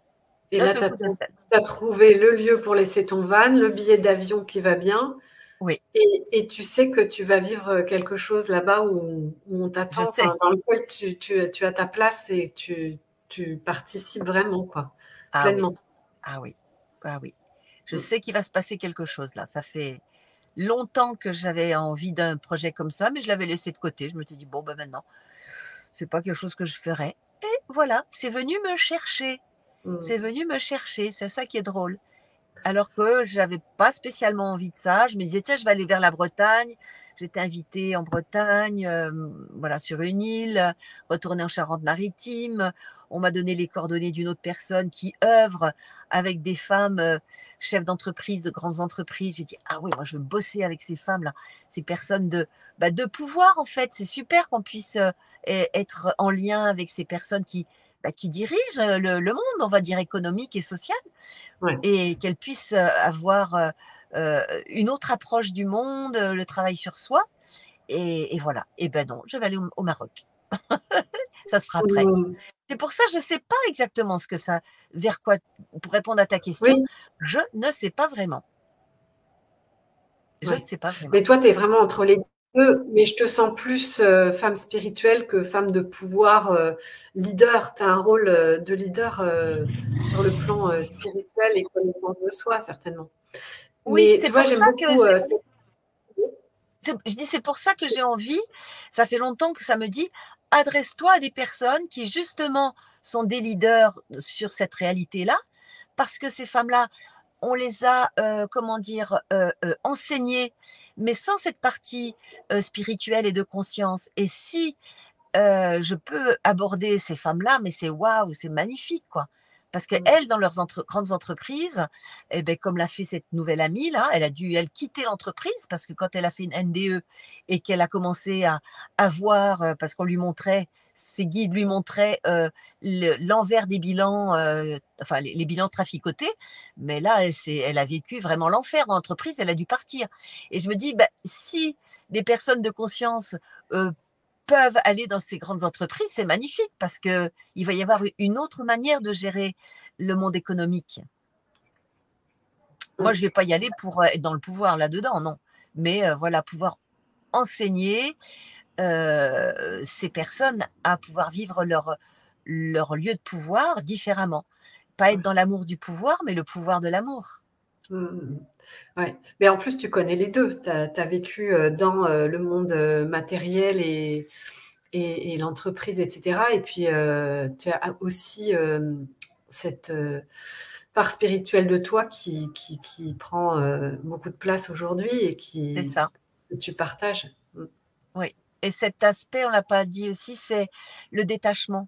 Et D'un là, seul tu coup de seul. as trouvé le lieu pour laisser ton van, le billet d'avion qui va bien, Oui, Et tu sais que tu vas vivre quelque chose là-bas où on je t'attend, sais. enfin, dans lequel tu as ta place et tu participes vraiment, quoi, Ah oui, pleinement. ah oui, ah oui. Je Mm. sais qu'il va se passer quelque chose là. Ça fait longtemps que j'avais envie d'un projet comme ça, mais je l'avais laissé de côté. Je me suis dit: «Bon, ben, maintenant, c'est pas quelque chose que je ferais» et voilà, c'est venu me chercher. Mm. C'est venu me chercher, c'est ça qui est drôle. Alors que j'avais pas spécialement envie de ça. Je me disais: «Tiens, je vais aller vers la Bretagne». J'étais invitée en Bretagne, voilà, sur une île, retourner en Charente-Maritime. On m'a donné les coordonnées d'une autre personne qui œuvre avec des femmes, chefs d'entreprise, de grandes entreprises. J'ai dit: «Ah oui, moi je veux bosser avec ces femmes-là, ces personnes de pouvoir en fait». C'est super qu'on puisse, être en lien avec ces personnes qui dirigent, le monde, on va dire économique et social. Ouais. Et qu'elle puisse, avoir, une autre approche du monde, le travail sur soi et voilà. Et ben non, je vais aller au Maroc. Ça se fera après. Mm. C'est pour ça, je ne sais pas exactement ce que ça vers quoi pour répondre à ta question, Oui, je ne sais pas vraiment. Je ne ouais. sais pas vraiment. Mais toi, tu es vraiment entre les 2, mais je te sens plus, femme spirituelle que femme de pouvoir, leader. Tu as un rôle, de leader, sur le plan, spirituel et connaissance de soi, certainement. Oui, Mais c'est tu vois, pour j'aime ça que beaucoup, j'ai cette je dis: «C'est pour ça que j'ai envie», ça fait longtemps que ça me dit: «Adresse-toi à des personnes qui justement sont des leaders sur cette réalité-là», parce que ces femmes-là, on les a, comment dire? Enseignées, mais sans cette partie, spirituelle et de conscience et si je peux aborder ces femmes-là, mais c'est waouh, c'est magnifique, quoi. Parce mmh, qu'elles, dans leurs grandes entreprises, et beh, comme l'a fait cette nouvelle amie là, elle a dû, elle, quitter l'entreprise parce que quand elle a fait une NDE et qu'elle a commencé à voir, parce qu'on lui montrait, ses guides lui montraient, l'envers des bilans, enfin les bilans traficotés, mais là, elle a vécu vraiment l'enfer dans l'entreprise, elle a dû partir et je me dis: «Bah, si des personnes de conscience, heu, peuvent aller dans ces grandes entreprises, c'est magnifique parce que il va y avoir une autre manière de gérer le monde économique. Moi, je mmh, vais pas y aller pour, être dans le pouvoir là-dedans, non. Mais, voilà, pouvoir enseigner, ces personnes à pouvoir vivre leur lieu de pouvoir différemment. Pas être ouais. dans l'amour du pouvoir, mais le pouvoir de l'amour. Mmh mh, mmh. Ouais, mais en plus, tu connais les 2. Tu as vécu, dans, le monde, matériel et l'entreprise et cetera et puis, tu as aussi, cette, part spirituelle de toi qui prend, beaucoup de place aujourd'hui et C'est ça, que tu partages. Mmh. oui. Et cet aspect, on l'a pas dit aussi, c'est le détachement.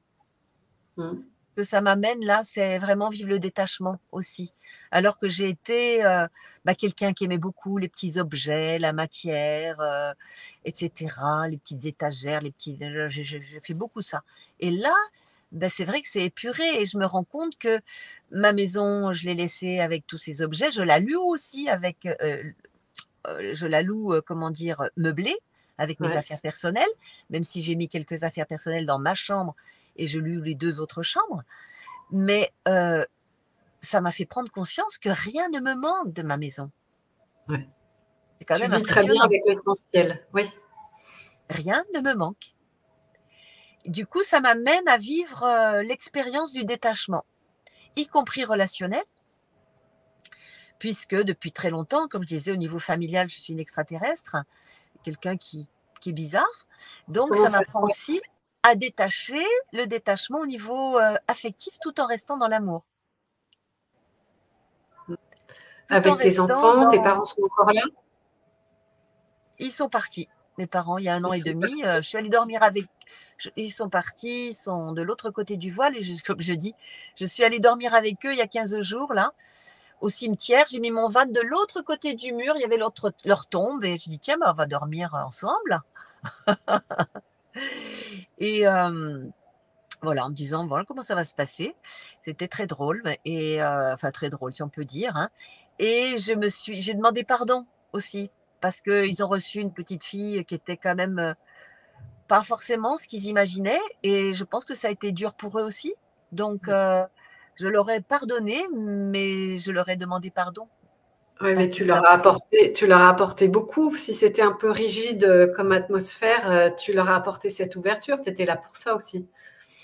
Mmh. Que ça m'amène là, c'est vraiment vivre le détachement aussi. Alors que j'ai été, quelqu'un qui aimait beaucoup les petits objets, la matière, et cetera, les petites étagères, les petits j'ai fait beaucoup ça. Et là, c'est vrai que c'est épuré et je me rends compte que ma maison, je l'ai laissée avec tous ces objets. Je la loue aussi avec, je la loue, comment dire? Meublée, avec mes Ouais. affaires personnelles, même si j'ai mis quelques affaires personnelles dans ma chambre et je loue les 2 autres chambres. Mais ça m'a fait prendre conscience que rien ne me manque de ma maison. Ouais. C'est quand Tu même vis très bien impressionnant. avec l'essentiel. Oui. Rien ne me manque. Du coup, ça m'amène à vivre, l'expérience du détachement, y compris relationnel, puisque depuis très longtemps, comme je disais, au niveau familial, je suis une extraterrestre, quelqu'un qui est bizarre. Donc Comment ça ça se m'apprend passe? aussi à détacher, le détachement au niveau, affectif, tout en restant dans l'amour. Tout en Avec tes restant enfants, tes dans parents sont encore là? ils sont partis, mes parents, il y a 1 an Ils et sont demi, partis? je suis allée dormir avec ils sont partis, ils sont de l'autre côté du voile et juste comme je dis, je suis allée dormir avec eux il y a 15 jours là, au cimetière. J'ai mis mon van de l'autre côté du mur, il y avait leur tombe et je dis: «Tiens, on va dormir ensemble» et voilà, en me disant: «Voilà comment ça va se passer». C'était très drôle et enfin très drôle si on peut dire, hein et j'ai demandé pardon aussi parce qu'ils ont reçu une petite fille qui était quand même, pas forcément ce qu'ils imaginaient et je pense que ça a été dur pour eux aussi. Donc Mmh. je leur ai pardonné, mais je leur ai demandé pardon Ouais, mais parce que ça. tu leur as apporté beaucoup. Si c'était un peu rigide comme atmosphère, tu leur as apporté cette ouverture. Tu étais là pour ça aussi.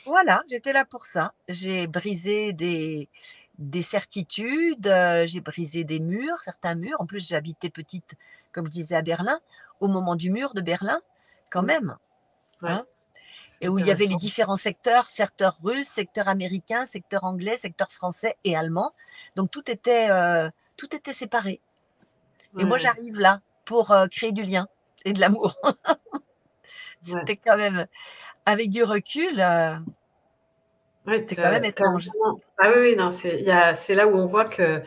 Voilà, j'étais là pour ça. J'ai brisé des certitudes, j'ai brisé des murs, certains murs. En plus, j'habitais petite, comme je disais, à Berlin, au moment du mur de Berlin, quand Mm. même, Ouais, hein, c'est et où il y avait les intéressant. différents secteurs, secteur russe, secteur américain, secteur anglais, secteur français et allemand. Donc tout était séparé. Et moi, Ouais, j'arrive là pour créer du lien et de l'amour. ouais. C'était quand même, avec du recul, Ouais, c'est quand même étrange. Ah oui, oui, non, c'est là où on voit que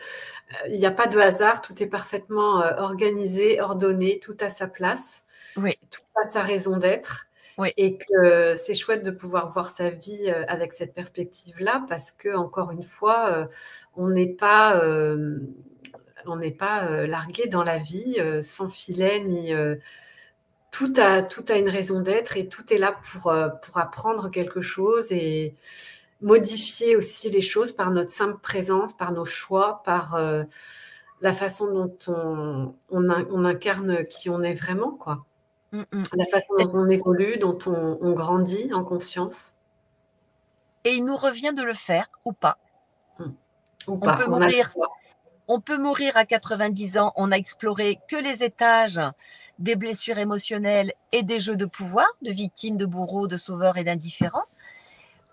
il n'y a pas de hasard, tout est parfaitement organisé, ordonné, tout à sa place, Oui, tout a sa raison d'être. oui. Et que c'est chouette de pouvoir voir sa vie avec cette perspective-là, parce que, encore une fois, on n'est pas, largué dans la vie sans filet, ni, tout a une raison d'être et tout est là pour apprendre quelque chose et modifier aussi les choses par notre simple présence, par nos choix, par la façon dont on incarne qui on est vraiment, quoi. Mm, mm. La façon dont on évolue, dont on grandit en conscience. Et il nous revient de le faire ou pas. Mm. Ou On pas, peut on a le mourir, choix. on peut mourir à 90 ans, on a exploré que les étages des blessures émotionnelles et des jeux de pouvoir, de victimes, de bourreaux, de sauveurs et d'indifférents.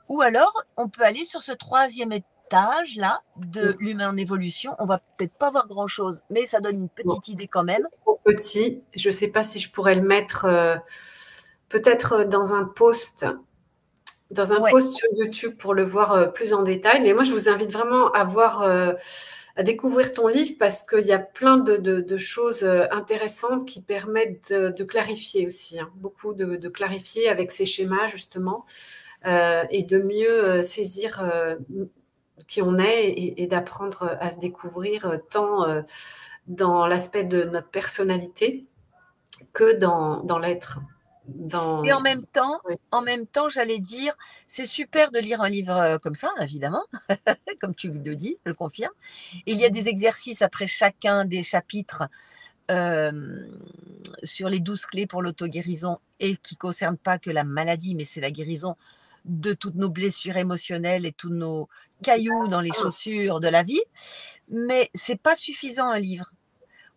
Ou alors, on peut aller sur ce troisième étage là de Mm. l'humain en évolution. On va peut-être pas voir grand-chose, mais ça donne une Bon, petite idée quand même. c'est trop petit. Je ne sais pas si je pourrais le mettre peut-être dans un Ouais, post sur YouTube pour le voir plus en détail. Mais moi, je vous invite vraiment à découvrir ton livre parce qu'il y a plein de choses intéressantes qui permettent de clarifier aussi, hein. Beaucoup de clarifier avec ces schémas, justement, et de mieux saisir qui on est et d'apprendre à se découvrir tant dans l'aspect de notre personnalité que dans l'être. et Dans... Oui. en même temps, j'allais dire, c'est super de lire un livre comme ça, évidemment, comme tu le dis, je le confirme. Il y a des exercices après chacun des chapitres euh, sur les 12 clés pour l'auto-guérison et qui ne concernent pas que la maladie, mais c'est la guérison de toutes nos blessures émotionnelles et tous nos cailloux dans les chaussures de la vie. Mais c'est pas suffisant un livre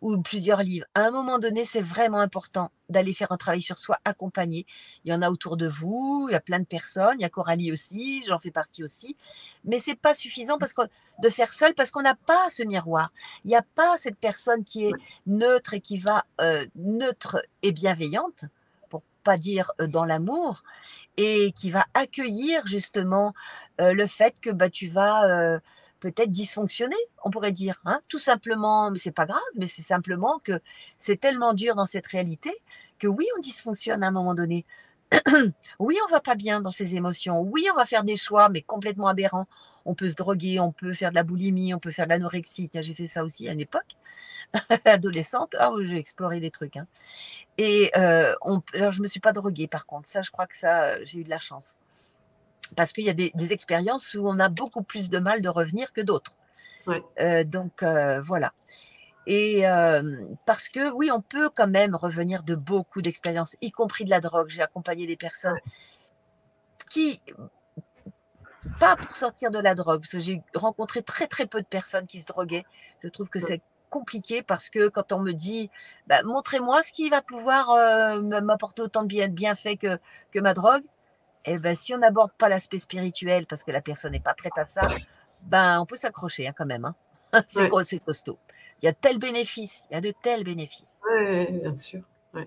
ou plusieurs livres. À un moment donné, c'est vraiment important d'aller faire un travail sur soi accompagné. Il y en a autour de vous, il y a plein de personnes, il y a Coralie aussi, j'en fais partie aussi. Mais c'est pas suffisant de faire seul parce qu'on n'a pas ce miroir. Il n'y a pas cette personne qui est neutre et qui va neutre et bienveillante, pour pas dire dans l'amour, et qui va accueillir justement le fait que bah, tu vas peut-être dysfonctionner, on pourrait dire, hein, tout simplement, mais c'est pas grave, mais c'est simplement que c'est tellement dur dans cette réalité que oui, on dysfonctionne à un moment donné. Oui, on va pas bien dans ses émotions. Oui, on va faire des choix, mais complètement aberrants. On peut se droguer, on peut faire de la boulimie, on peut faire de l'anorexie. Tiens, j'ai fait ça aussi à une époque, adolescente. Ah, oui, j'ai exploré des trucs, hein. Et alors, je me suis pas droguée, par contre. Ça, je crois que ça, j'ai eu de la chance. Parce qu'il y a des expériences où on a beaucoup plus de mal de revenir que d'autres. Ouais. Donc, voilà. Et parce que oui, on peut quand même revenir de beaucoup d'expériences, y compris de la drogue. J'ai accompagné des personnes qui, pas pour sortir de la drogue, parce que j'ai rencontré très très peu de personnes qui se droguaient. Je trouve que c'est compliqué parce que quand on me dit bah, montrez-moi ce qui va pouvoir m'apporter autant de bienfaits que ma drogue, et ben si on n'aborde pas l'aspect spirituel parce que la personne n'est pas prête à ça, ben on peut s'accrocher hein, quand même, hein. C'est Ouais. costaud. Il y a tel bénéfice, il y a de tels bénéfices. Ouais, bien sûr. Ouais.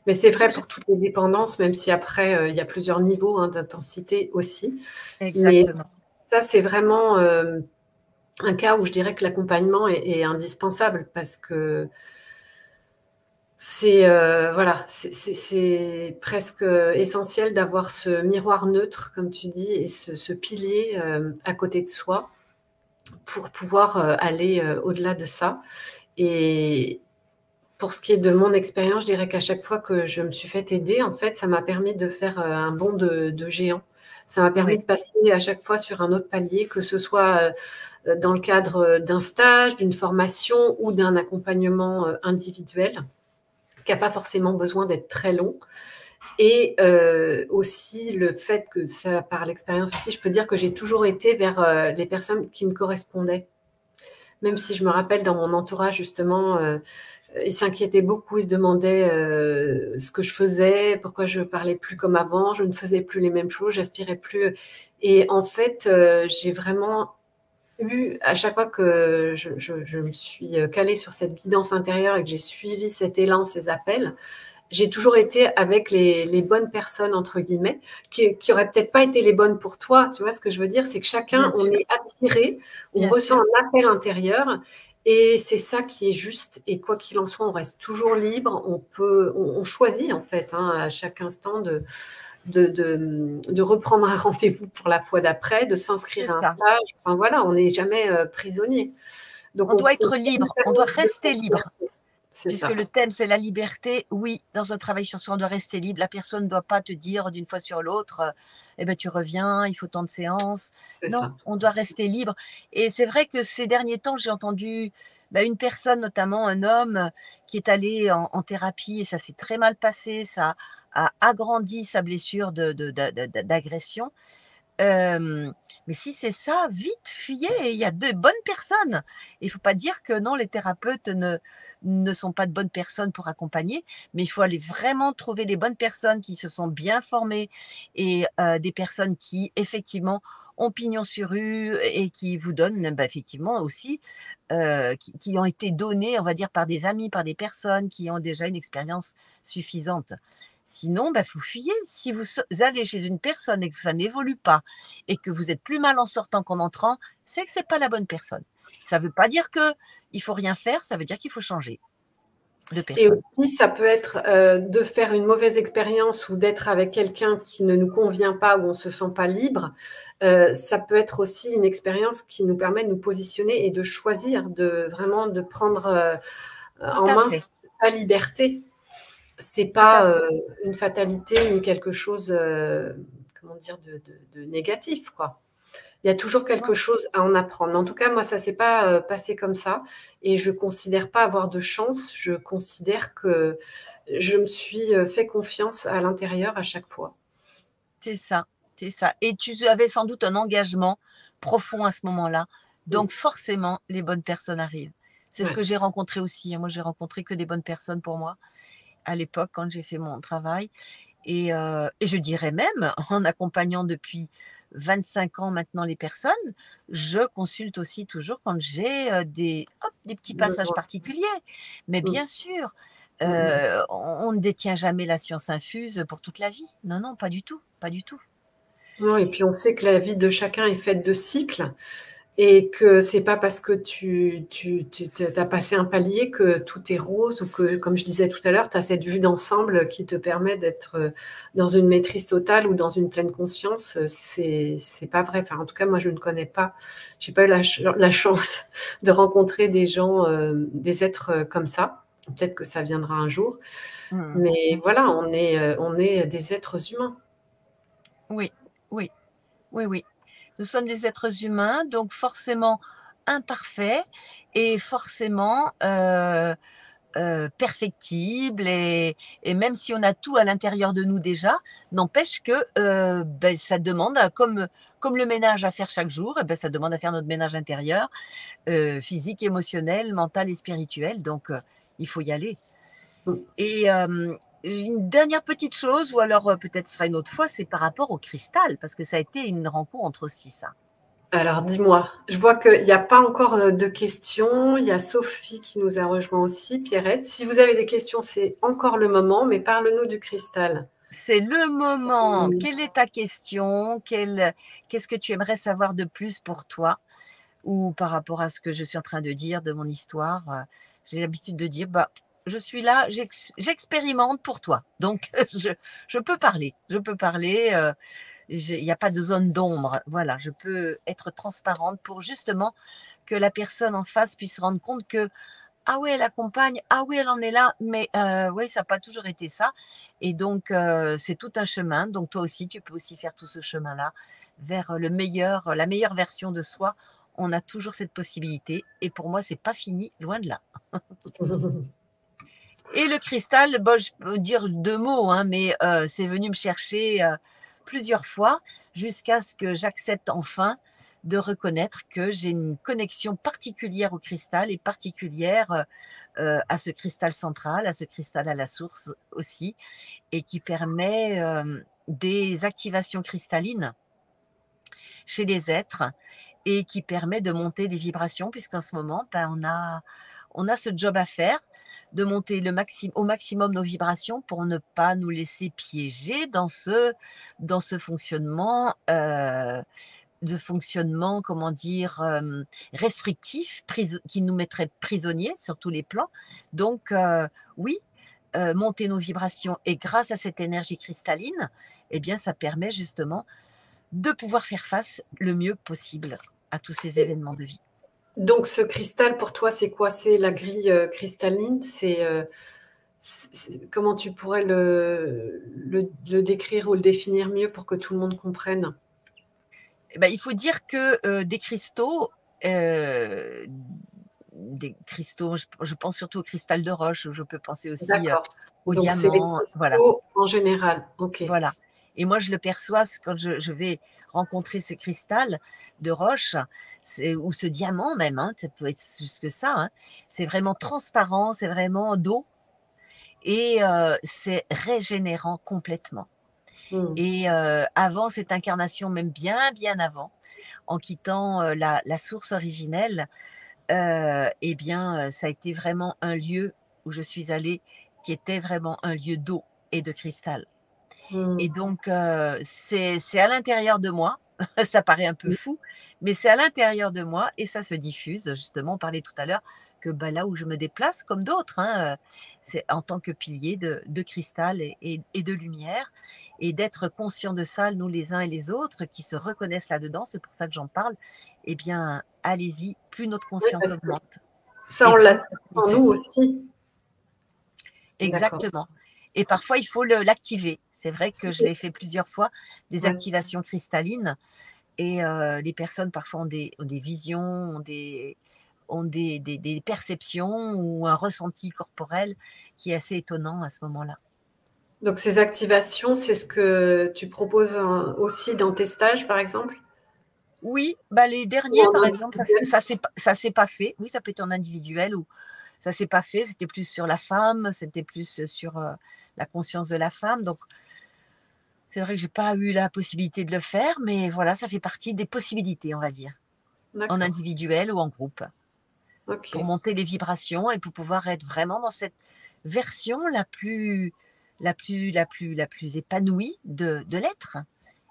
Mais c'est Donc, vrai pour toutes les dépendances, même si après, il y a plusieurs niveaux hein, d'intensité aussi. Mais exactement. ça, c'est vraiment un cas où je dirais que l'accompagnement est indispensable parce que c'est voilà, c'est presque essentiel d'avoir ce miroir neutre, comme tu dis, et ce pilier à côté de soi pour pouvoir aller au-delà de ça. Et pour ce qui est de mon expérience, je dirais qu'à chaque fois que je me suis fait aider, en fait, ça m'a permis de faire un bond de géant. Ça m'a permis Oui, de passer à chaque fois sur un autre palier, que ce soit dans le cadre d'un stage, d'une formation ou d'un accompagnement individuel, qui n'a pas forcément besoin d'être très long. Et aussi le fait que ça, par l'expérience aussi, je peux dire que j'ai toujours été vers les personnes qui me correspondaient. Même si je me rappelle dans mon entourage, justement, ils s'inquiétaient beaucoup, ils se demandaient ce que je faisais, pourquoi je parlais plus comme avant, je ne faisais plus les mêmes choses, j'aspirais plus. Et en fait, j'ai vraiment eu, à chaque fois que je me suis calée sur cette guidance intérieure et que j'ai suivi cet élan, ces appels, j'ai toujours été avec les bonnes personnes, entre guillemets, qui n'auraient peut-être pas été les bonnes pour toi. Tu vois ce que je veux dire? C'est que chacun, on est attiré, on ressent un appel intérieur. Et c'est ça qui est juste. Et quoi qu'il en soit, on reste toujours libre. On choisit, en fait, à chaque instant de reprendre un rendez-vous pour la fois d'après, de s'inscrire à un stage. Enfin, voilà, on n'est jamais prisonnier. Donc, on doit être libre, on doit rester libre. Puisque le thème, c'est la liberté, oui, dans un travail sur soi, on doit rester libre. La personne ne doit pas te dire d'une fois sur l'autre, eh ben, tu reviens, il faut tant de séances. Non, on doit rester libre. Et c'est vrai que ces derniers temps, j'ai entendu une personne, notamment un homme, qui est allé en thérapie et ça s'est très mal passé, ça a agrandi sa blessure d'agression. Mais si c'est ça, vite, fuyez, il y a de bonnes personnes. Il ne faut pas dire que non, les thérapeutes ne sont pas de bonnes personnes pour accompagner, mais il faut aller vraiment trouver les bonnes personnes qui se sont bien formées et des personnes qui, effectivement, ont pignon sur rue et qui vous donnent, effectivement, aussi, qui ont été données, on va dire, par des amis, par des personnes qui ont déjà une expérience suffisante. Sinon, vous fuyez. Si vous allez chez une personne et que ça n'évolue pas et que vous êtes plus mal en sortant qu'en entrant, c'est que ce n'est pas la bonne personne. Ça ne veut pas dire qu'il ne faut rien faire, ça veut dire qu'il faut changer de personne. Et aussi, ça peut être de faire une mauvaise expérience ou d'être avec quelqu'un qui ne nous convient pas, où on ne se sent pas libre. Ça peut être aussi une expérience qui nous permet de nous positionner et de choisir, vraiment de prendre en main sa liberté. C'est pas une fatalité ou quelque chose, comment dire, de négatif, quoi. Il y a toujours quelque chose à en apprendre. En tout cas, moi, ça ne s'est pas passé comme ça. Et je ne considère pas avoir de chance. Je considère que je me suis fait confiance à l'intérieur à chaque fois. C'est ça, c'est ça. Et tu avais sans doute un engagement profond à ce moment-là. Donc, forcément, les bonnes personnes arrivent. C'est ce que j'ai rencontré aussi. Moi, j'ai rencontré que des bonnes personnes pour moi à l'époque quand j'ai fait mon travail. Et je dirais même, en accompagnant depuis 25 ans maintenant les personnes, je consulte aussi toujours quand j'ai des petits passages particuliers. Mais bien sûr, on ne détient jamais la science infuse pour toute la vie. Non, non, pas du tout, pas du tout. Non, et puis on sait que la vie de chacun est faite de cycles. Et que c'est pas parce que tu as passé un palier que tout est rose ou que, comme je disais tout à l'heure, tu as cette vue d'ensemble qui te permet d'être dans une maîtrise totale ou dans une pleine conscience. C'est pas vrai. Enfin, en tout cas, moi, je ne connais pas. J'ai pas eu la chance de rencontrer des gens, des êtres comme ça. Peut-être que ça viendra un jour. Mais voilà, on est des êtres humains. Oui, oui, oui, oui. Nous sommes des êtres humains, donc forcément imparfaits et forcément perfectibles. Et même si on a tout à l'intérieur de nous déjà, n'empêche que ça demande, comme le ménage à faire chaque jour, ça demande à faire notre ménage intérieur, physique, émotionnel, mental et spirituel. Donc, il faut y aller. Et une dernière petite chose, ou alors peut-être ce sera une autre fois, c'est par rapport au cristal, parce que ça a été une rencontre aussi, ça. Alors, dis-moi, je vois qu'il n'y a pas encore de questions. Il y a Sophie qui nous a rejoint aussi, Pierrette. Si vous avez des questions, c'est encore le moment, mais parle-nous du cristal. C'est le moment. Quelle est ta question? Qu'est-ce que tu aimerais savoir de plus pour toi? Ou par rapport à ce que je suis en train de dire de mon histoire? J'ai l'habitude de dire, je suis là, j'expérimente pour toi. Donc, je peux parler. Je peux parler. Il n'y a pas de zone d'ombre. Voilà, je peux être transparente pour justement que la personne en face puisse se rendre compte que, ah oui, elle accompagne, ah oui, elle en est là, mais oui, ça n'a pas toujours été ça. Et donc, c'est tout un chemin. Donc, toi aussi, tu peux aussi faire tout ce chemin-là vers la meilleure version de soi on a toujours cette possibilité. Et pour moi, c'est pas fini, loin de là. Et le cristal, bon, je peux dire 2 mots, hein, mais c'est venu me chercher plusieurs fois jusqu'à ce que j'accepte enfin de reconnaître que j'ai une connexion particulière au cristal et particulière à ce cristal central, à ce cristal à la source aussi, et qui permet des activations cristallines chez les êtres et qui permet de monter des vibrations, puisqu'en ce moment, on a ce job à faire de monter au maximum nos vibrations pour ne pas nous laisser piéger dans ce fonctionnement, comment dire, restrictif, qui nous mettrait prisonniers sur tous les plans. Donc, oui, monter nos vibrations, et grâce à cette énergie cristalline, eh bien, ça permet justement de pouvoir faire face le mieux possible à tous ces événements de vie. Donc, ce cristal, pour toi, c'est quoi? C'est la grille cristalline? Comment tu pourrais le décrire ou le définir mieux pour que tout le monde comprenne? Eh ben, il faut dire que des cristaux, je pense surtout au cristal de roche, je peux penser aussi D'accord. au Donc, c'est les diamant, voilà. cristaux en général. OK. Voilà. Et moi, je le perçois quand je vais rencontrer ce cristal de roche, ou ce diamant même, hein, ça peut être jusque ça, hein. C'est vraiment transparent, c'est vraiment d'eau, et c'est régénérant complètement. Mmh. Et avant cette incarnation, même bien, bien avant, en quittant la source originelle, eh bien, ça a été vraiment un lieu où je suis allée, qui était vraiment un lieu d'eau et de cristal. Et Mmh. donc, c'est à l'intérieur de moi. Ça paraît un peu fou, mais c'est à l'intérieur de moi et ça se diffuse. Justement, on parlait tout à l'heure que bah, là où je me déplace, comme d'autres, hein, c'est en tant que pilier de cristal et de lumière. Et d'être conscient de ça, nous les uns et les autres, qui se reconnaissent là-dedans, c'est pour ça que j'en parle, eh bien, allez-y, plus notre Oui, conscience parce que augmente ça, et on plus l'a ça se en nous diffuse. aussi. D'accord. Exactement. Et parfois, il faut l'activer. C'est vrai que je l'ai fait plusieurs fois, des Ouais. activations cristallines. Et les personnes parfois ont des visions, des perceptions ou un ressenti corporel qui est assez étonnant à ce moment-là. Donc, ces activations, c'est ce que tu proposes aussi dans tes stages, par exemple? Oui, bah les Ou derniers, en par exemple, individuel? ça s'est pas fait. Oui, ça peut être en individuel ou ça s'est pas fait. C'était plus sur la femme, c'était plus sur la conscience de la femme. Donc, c'est vrai que j'ai pas eu la possibilité de le faire, mais voilà, ça fait partie des possibilités, on va dire, en D'accord. individuel ou en groupe, pour OK. monter les vibrations et pour pouvoir être vraiment dans cette version la plus épanouie de l'être,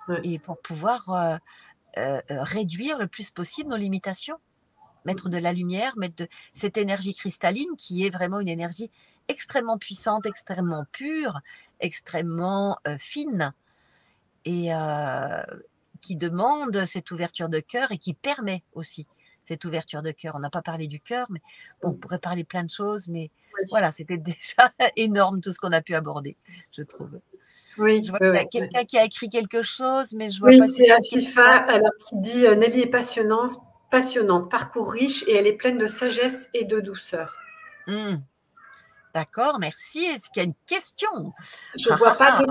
Ouais. et pour pouvoir réduire le plus possible nos limitations, mettre de la lumière, mettre de cette énergie cristalline qui est vraiment une énergie extrêmement puissante, extrêmement pure, extrêmement fine, et qui demande cette ouverture de cœur et qui permet aussi cette ouverture de cœur. On n'a pas parlé du cœur, mais bon, on Mmh. pourrait parler plein de choses, mais Oui. voilà, c'était déjà énorme tout ce qu'on a pu aborder, je trouve. Je Oui, vois oui, qu'il y a oui. quelqu'un qui a écrit quelque chose, mais je vois Oui, pas du c'est tout qui Afifa, quoi. alors qui dit Nelly est passionnante, parcours riche et elle est pleine de sagesse et de douceur. Hmm, d'accord, merci. Est-ce qu'il y a une question? Je Ah, ah, vois ah.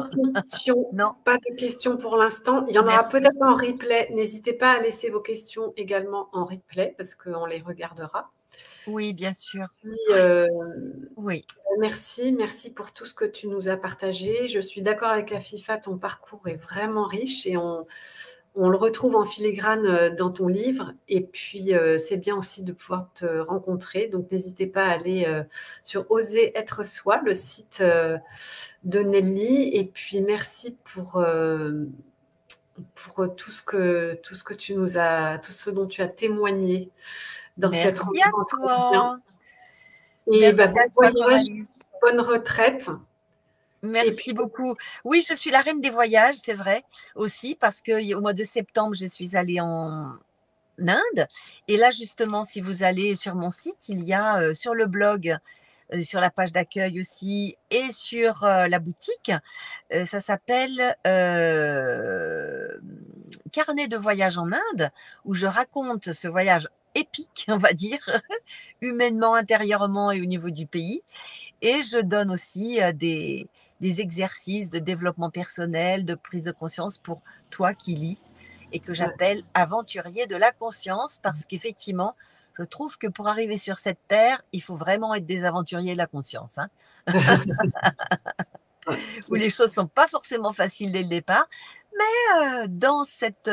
Non, pas de questions pour l'instant. Il y en aura merci. peut-être en replay. N'hésitez pas à laisser vos questions également en replay parce qu'on les regardera. Oui, bien sûr. Puis, Oui, merci pour tout ce que tu nous as partagé. Je suis d'accord avec Afifa, ton parcours est vraiment riche et on le retrouve en filigrane dans ton livre. Et puis, c'est bien aussi de pouvoir te rencontrer. Donc, n'hésitez pas à aller sur Oser être soi, le site de Nelly. Et puis, merci pour tout ce que tu nous as, tout ce dont tu as témoigné dans cette merci à entretien. toi. Et bah, Merci bon à toi, voyage, Coralie. bonne retraite. Et puis, Merci beaucoup. Oui, je suis la reine des voyages, c'est vrai, aussi, parce qu'au mois de septembre, je suis allée en Inde. Et là, justement, si vous allez sur mon site, il y a sur le blog, sur la page d'accueil aussi, et sur la boutique, ça s'appelle carnet de voyage en Inde où je raconte ce voyage épique, on va dire, humainement, intérieurement et au niveau du pays. Et je donne aussi des exercices de développement personnel, de prise de conscience pour toi qui lis et que j'appelle aventurier de la conscience parce qu'effectivement, je trouve que pour arriver sur cette terre, il faut vraiment être des aventuriers de la conscience, hein, où les choses ne sont pas forcément faciles dès le départ, mais dans cet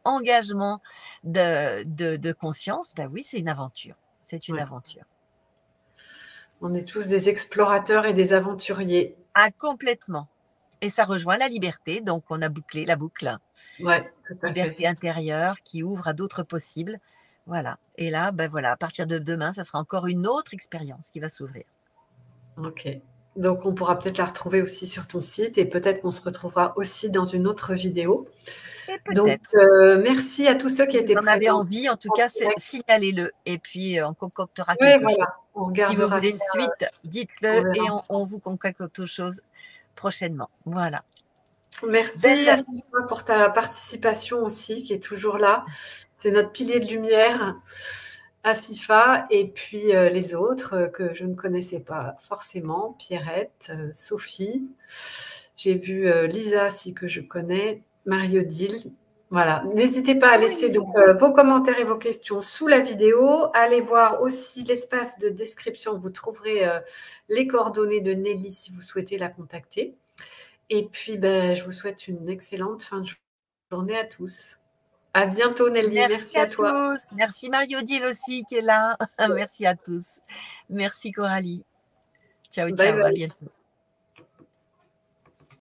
engagement de conscience, ben oui, c'est une aventure. C'est une aventure. On est tous des explorateurs et des aventuriers. Ah, complètement. Et ça rejoint la liberté, donc on a bouclé la boucle. Ouais, tout à liberté fait. intérieure qui ouvre à d'autres possibles. Voilà. Et là, ben voilà, à partir de demain, ça sera encore une autre expérience qui va s'ouvrir. Ok. Donc, on pourra peut-être la retrouver aussi sur ton site et peut-être qu'on se retrouvera aussi dans une autre vidéo. Et Donc, peut-être. merci à tous ceux qui étaient Vous en avez présents. envie, en tout cas, signalez-le. Et puis, on concoctera Oui, quelque chose. voilà. On Si vous regardera voulez une ça. suite, dites-le et on vous concocte autre chose prochainement. Voilà. Merci à Fifa pour ta participation aussi, qui est toujours là. C'est notre pilier de lumière à FIFA. Et puis les autres que je ne connaissais pas forcément, Pierrette, Sophie. J'ai vu Lisa aussi que je connais, Marie-Odile. Voilà, n'hésitez pas à laisser donc vos commentaires et vos questions sous la vidéo. Allez voir aussi l'espace de description. Vous trouverez les coordonnées de Nelly si vous souhaitez la contacter. Et puis, ben, je vous souhaite une excellente fin de journée à tous. À bientôt, Nelly. Merci à toi. Tous. Merci Marie-Odile aussi qui est là. Merci à tous. Merci Coralie. Ciao, ciao. Bye bye. À bientôt.